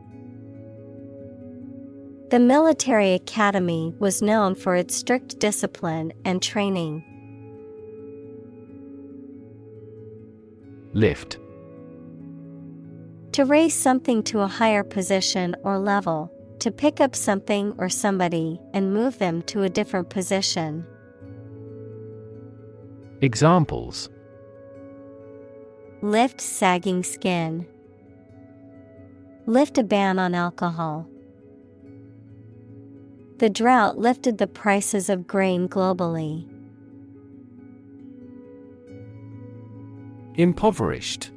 The military academy was known for its strict discipline and training. Lift. To raise something to a higher position or level, to pick up something or somebody and move them to a different position. Examples. Lift sagging skin. Lift a ban on alcohol. The drought lifted the prices of grain globally. Impoverished.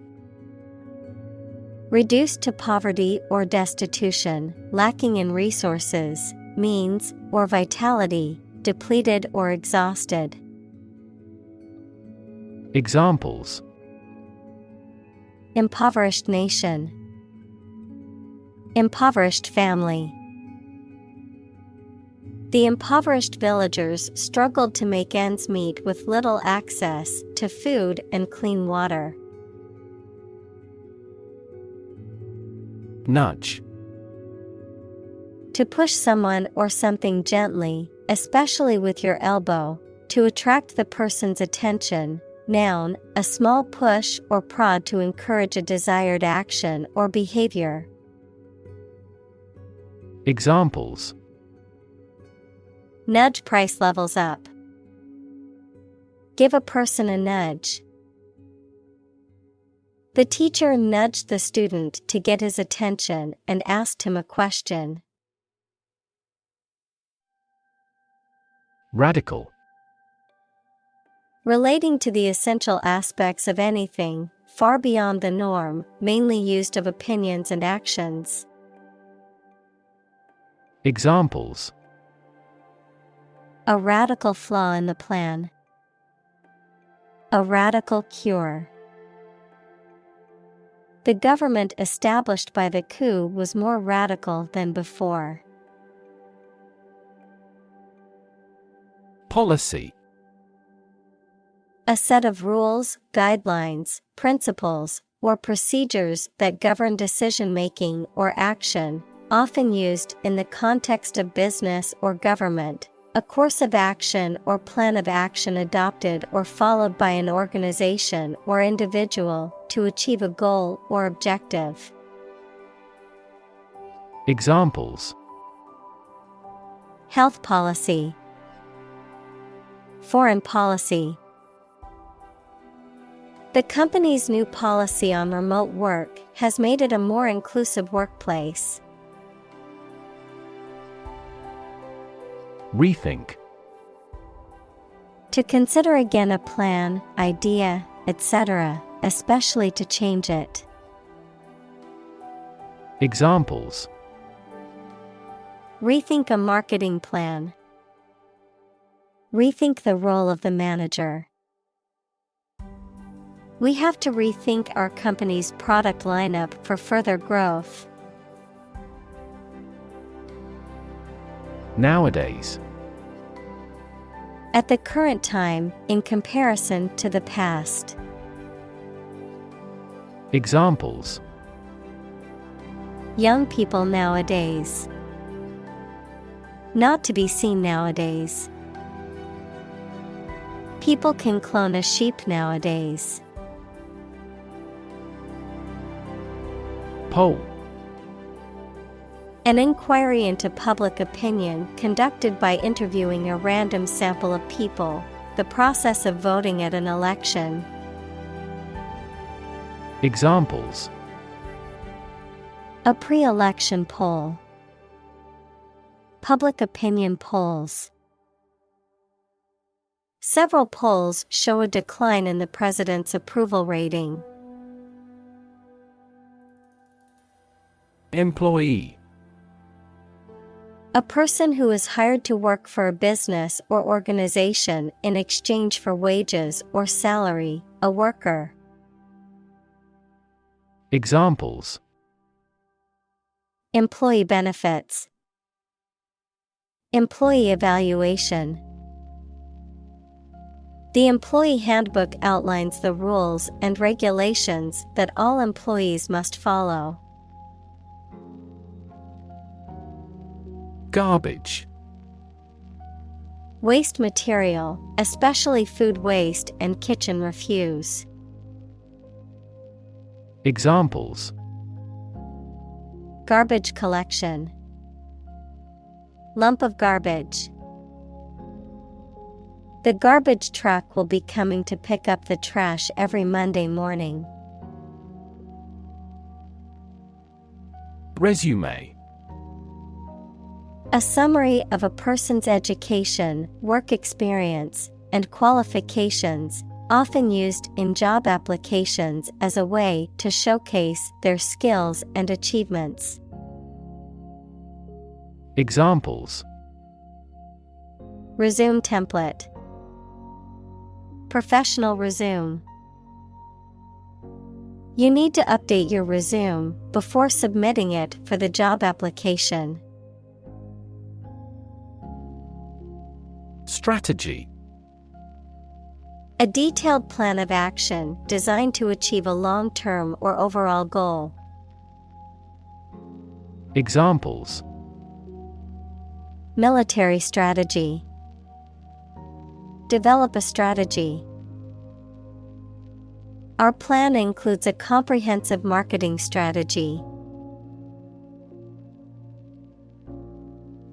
Reduced to poverty or destitution, lacking in resources, means, or vitality, depleted or exhausted. Examples. Impoverished nation. Impoverished family. The impoverished villagers struggled to make ends meet with little access to food and clean water. Nudge. To push someone or something gently, especially with your elbow, to attract the person's attention. Noun, a small push or prod to encourage a desired action or behavior. Examples. Nudge price levels up. Give a person a nudge. The teacher nudged the student to get his attention and asked him a question. Radical. Relating to the essential aspects of anything, far beyond the norm, mainly used of opinions and actions. Examples. A radical flaw in the plan. A radical cure. The government established by the coup was more radical than before. Policy. A set of rules, guidelines, principles, or procedures that govern decision-making or action, often used in the context of business or government. A course of action or plan of action adopted or followed by an organization or individual to achieve a goal or objective. Examples. Health policy. Foreign policy. The company's new policy on remote work has made it a more inclusive workplace. Rethink. To consider again a plan, idea, etc., especially to change it. Examples: Rethink a marketing plan. Rethink the role of the manager. We have to rethink our company's product lineup for further growth. Nowadays. At the current time, in comparison to the past. Examples: Young people nowadays. Not to be seen nowadays. People can clone a sheep nowadays. Poll. An inquiry into public opinion conducted by interviewing a random sample of people, the process of voting at an election. Examples: A pre-election poll. Public opinion polls. Several polls show a decline in the president's approval rating. Employee. A person who is hired to work for a business or organization in exchange for wages or salary, a worker. Examples: Employee benefits. Employee evaluation. The employee handbook outlines the rules and regulations that all employees must follow. Garbage. Waste material, especially food waste and kitchen refuse. Examples: Garbage collection. Lump of garbage. The garbage truck will be coming to pick up the trash every Monday morning. Resume. A summary of a person's education, work experience, and qualifications, often used in job applications as a way to showcase their skills and achievements. Examples: Resume template. Professional resume. You need to update your resume before submitting it for the job application. Strategy. A detailed plan of action designed to achieve a long-term or overall goal. Examples: Military strategy. Develop a strategy. Our plan includes a comprehensive marketing strategy.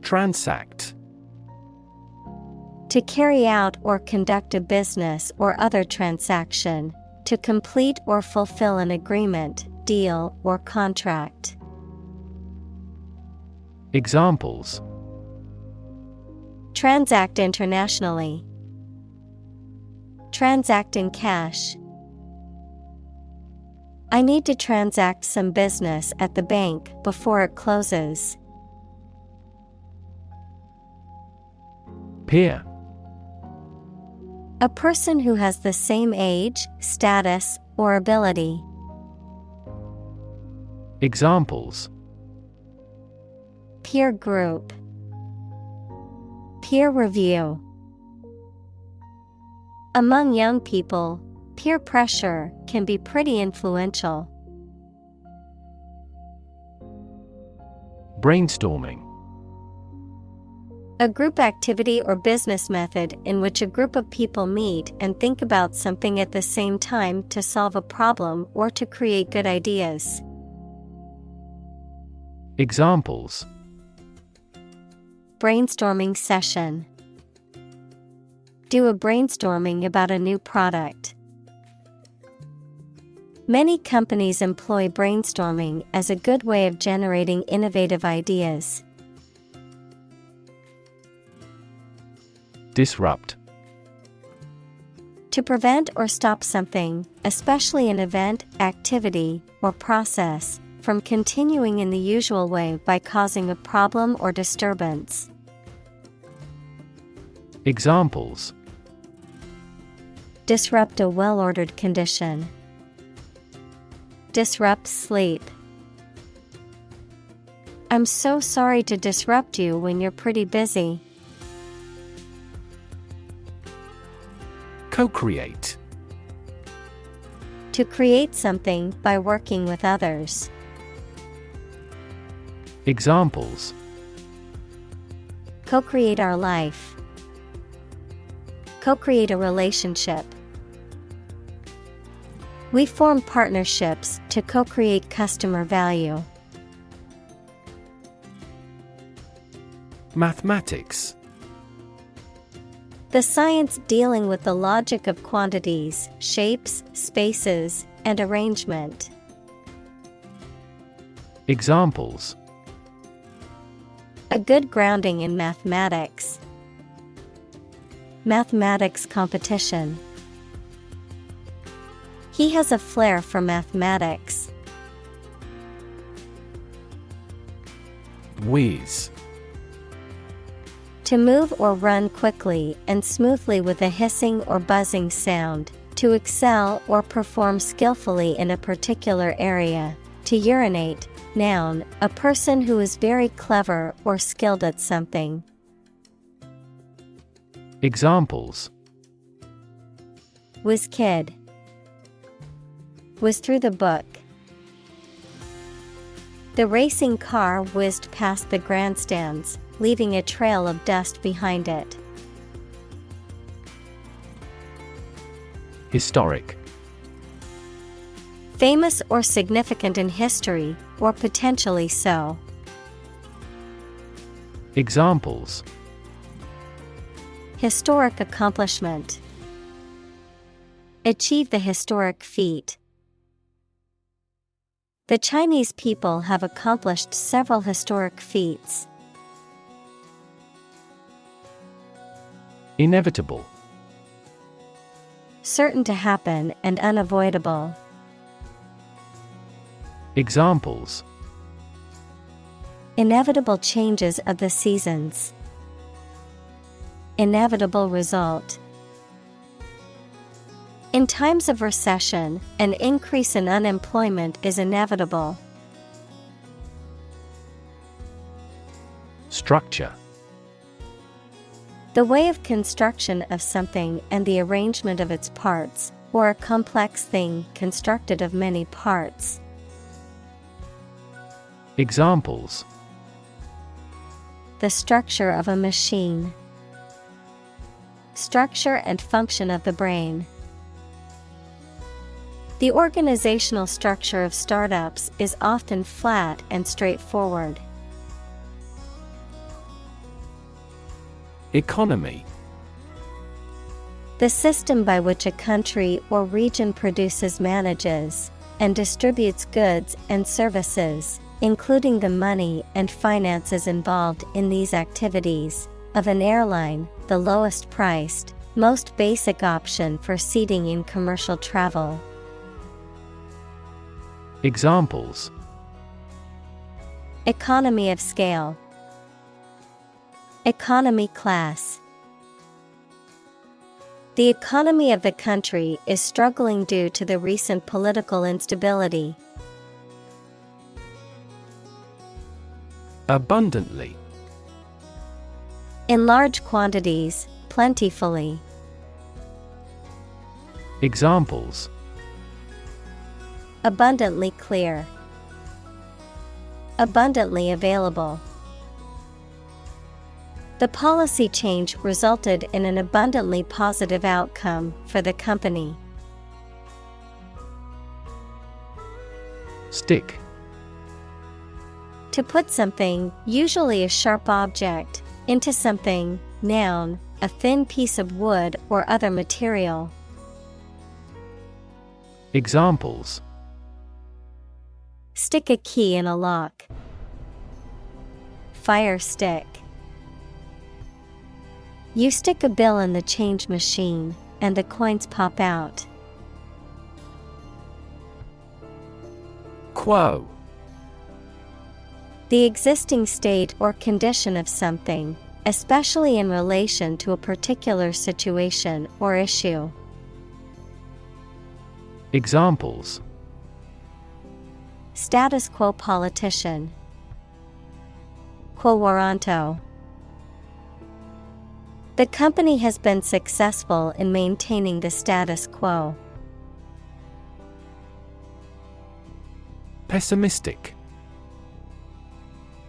Transact. To carry out or conduct a business or other transaction, to complete or fulfill an agreement, deal, or contract. Examples: Transact internationally. Transact in cash. I need to transact some business at the bank before it closes. Peer. A person who has the same age, status, or ability. Examples: Peer group. Peer review. Among young people, peer pressure can be pretty influential. Brainstorming. A group activity or business method in which a group of people meet and think about something at the same time to solve a problem or to create good ideas. Examples: Brainstorming session. Do a brainstorming about a new product. Many companies employ brainstorming as a good way of generating innovative ideas. Disrupt. To prevent or stop something, especially an event, activity, or process, from continuing in the usual way by causing a problem or disturbance. Examples: disrupt a well-ordered condition. Disrupt sleep. I'm so sorry to disrupt you when you're pretty busy. Co-create. To create something by working with others. Examples: co-create our life. Co-create a relationship. We form partnerships to co-create customer value. Mathematics. The science dealing with the logic of quantities, shapes, spaces, and arrangement. Examples: a good grounding in mathematics. Mathematics competition. He has a flair for mathematics. Whiz. To move or run quickly and smoothly with a hissing or buzzing sound. To excel or perform skillfully in a particular area. To urinate. Noun, a person who is very clever or skilled at something. Examples: whiz kid. Whiz through the book. The racing car whizzed past the grandstands, leaving a trail of dust behind it. Historic. Famous or significant in history, or potentially so. Examples: historic accomplishment. Achieve the historic feat. The Chinese people have accomplished several historic feats. Inevitable. Certain to happen and unavoidable. Examples: inevitable changes of the seasons. Inevitable result. In times of recession, an increase in unemployment is inevitable. Structure. The way of construction of something and the arrangement of its parts, or a complex thing constructed of many parts. Examples: the structure of a machine. Structure and function of the brain. The organizational structure of startups is often flat and straightforward. Economy. The system by which a country or region produces, manages, and distributes goods and services, including the money and finances involved in these activities, of an airline, the lowest priced, most basic option for seating in commercial travel. Examples: economy of scale. Economy class. The economy of the country is struggling due to the recent political instability. Abundantly. In large quantities, plentifully. Examples: abundantly clear. Abundantly available. The policy change resulted in an abundantly positive outcome for the company. Stick. To put something, usually a sharp object, into something. Noun, a thin piece of wood or other material. Examples: stick a key in a lock. Fire stick. You stick a bill in the change machine, and the coins pop out. Quo. The existing state or condition of something, especially in relation to a particular situation or issue. Examples: Status quo politician. Quo warranto. The company has been successful in maintaining the status quo. Pessimistic.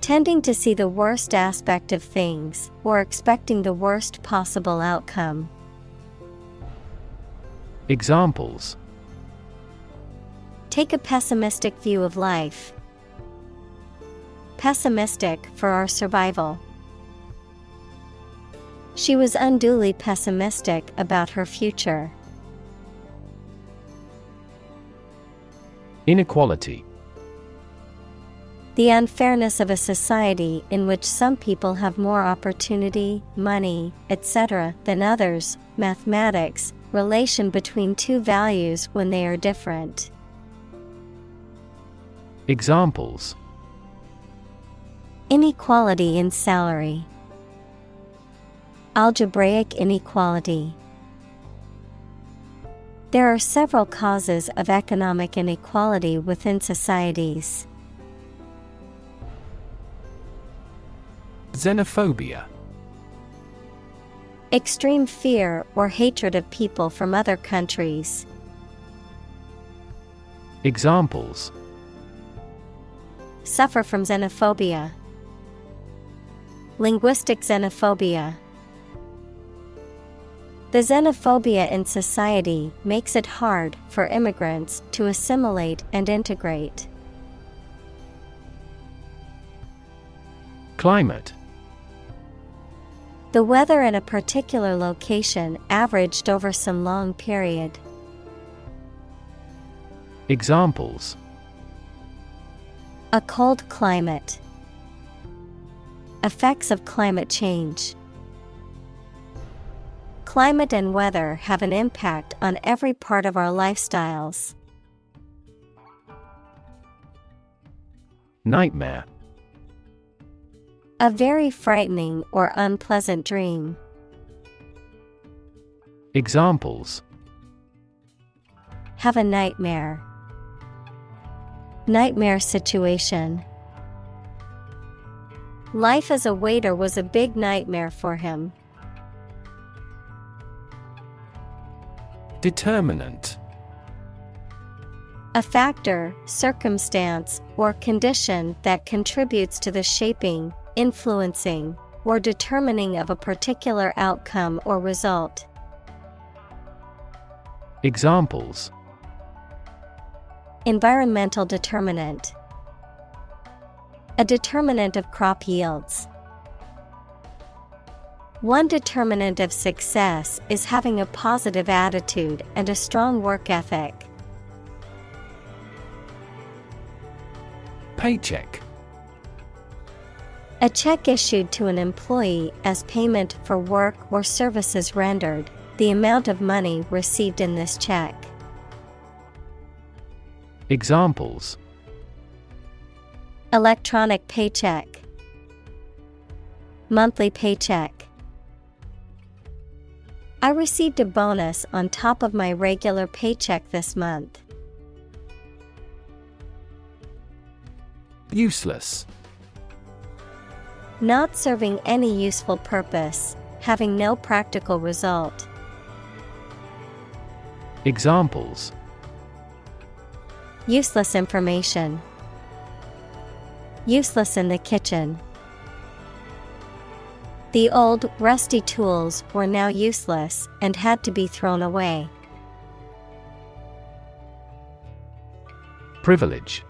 Tending to see the worst aspect of things, or expecting the worst possible outcome. Examples: Take a pessimistic view of life. Pessimistic for our survival. She was unduly pessimistic about her future. Inequality. The unfairness of a society in which some people have more opportunity, money, etc. than others. Mathematics, relation between two values when they are different. Examples: Inequality in salary. Algebraic inequality. There are several causes of economic inequality within societies. Xenophobia. Extreme fear or hatred of people from other countries. Examples: Suffer from xenophobia. Linguistic xenophobia. The xenophobia in society makes it hard for immigrants to assimilate and integrate. Climate. The weather in a particular location averaged over some long period. Examples: A cold climate. Effects of climate change. Climate and weather have an impact on every part of our lifestyles. Nightmare. A very frightening or unpleasant dream. Examples: Have a nightmare. Nightmare situation. Life as a waiter was a big nightmare for him. Determinant. A factor, circumstance, or condition that contributes to the shaping, influencing, or determining of a particular outcome or result. Examples: Environmental determinant. A determinant of crop yields. One determinant of success is having a positive attitude and a strong work ethic. Paycheck. A check issued to an employee as payment for work or services rendered, the amount of money received in this check. Examples: Electronic paycheck. Monthly paycheck. I received a bonus on top of my regular paycheck this month. Useless. Not serving any useful purpose, having no practical result. Examples: Useless information. Useless in the kitchen. The old, rusty tools were now useless and had to be thrown away. Privilege.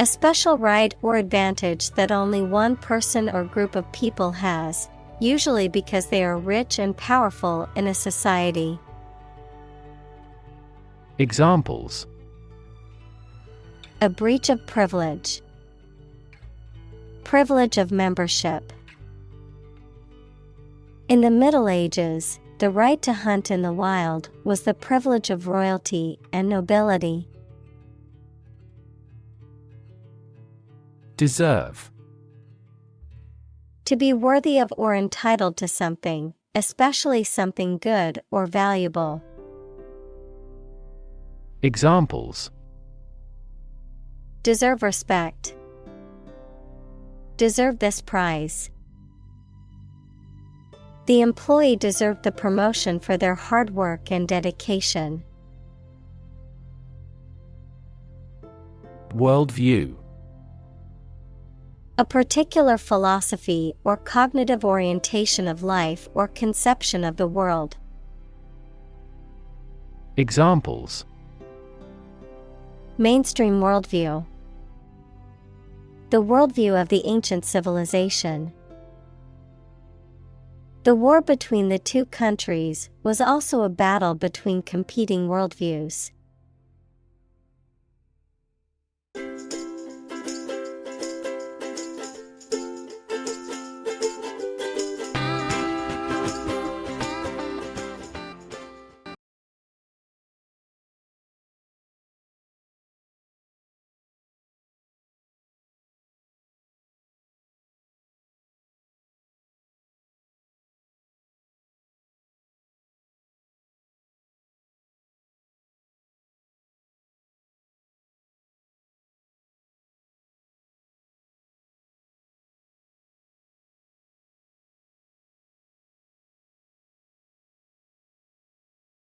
A special right or advantage that only one person or group of people has, usually because they are rich and powerful in a society. Examples: A breach of privilege. Privilege of membership. In the Middle Ages, The right to hunt in the wild was the privilege of royalty and nobility. Deserve. To be worthy of or entitled to something, especially something good or valuable. Examples: Deserve respect. Deserve this prize. The employee deserved the promotion for their hard work and dedication. Worldview. A particular philosophy or cognitive orientation of life or conception of the world. Examples: Mainstream worldview. The worldview of the ancient civilization. The war between the two countries was also a battle between competing worldviews.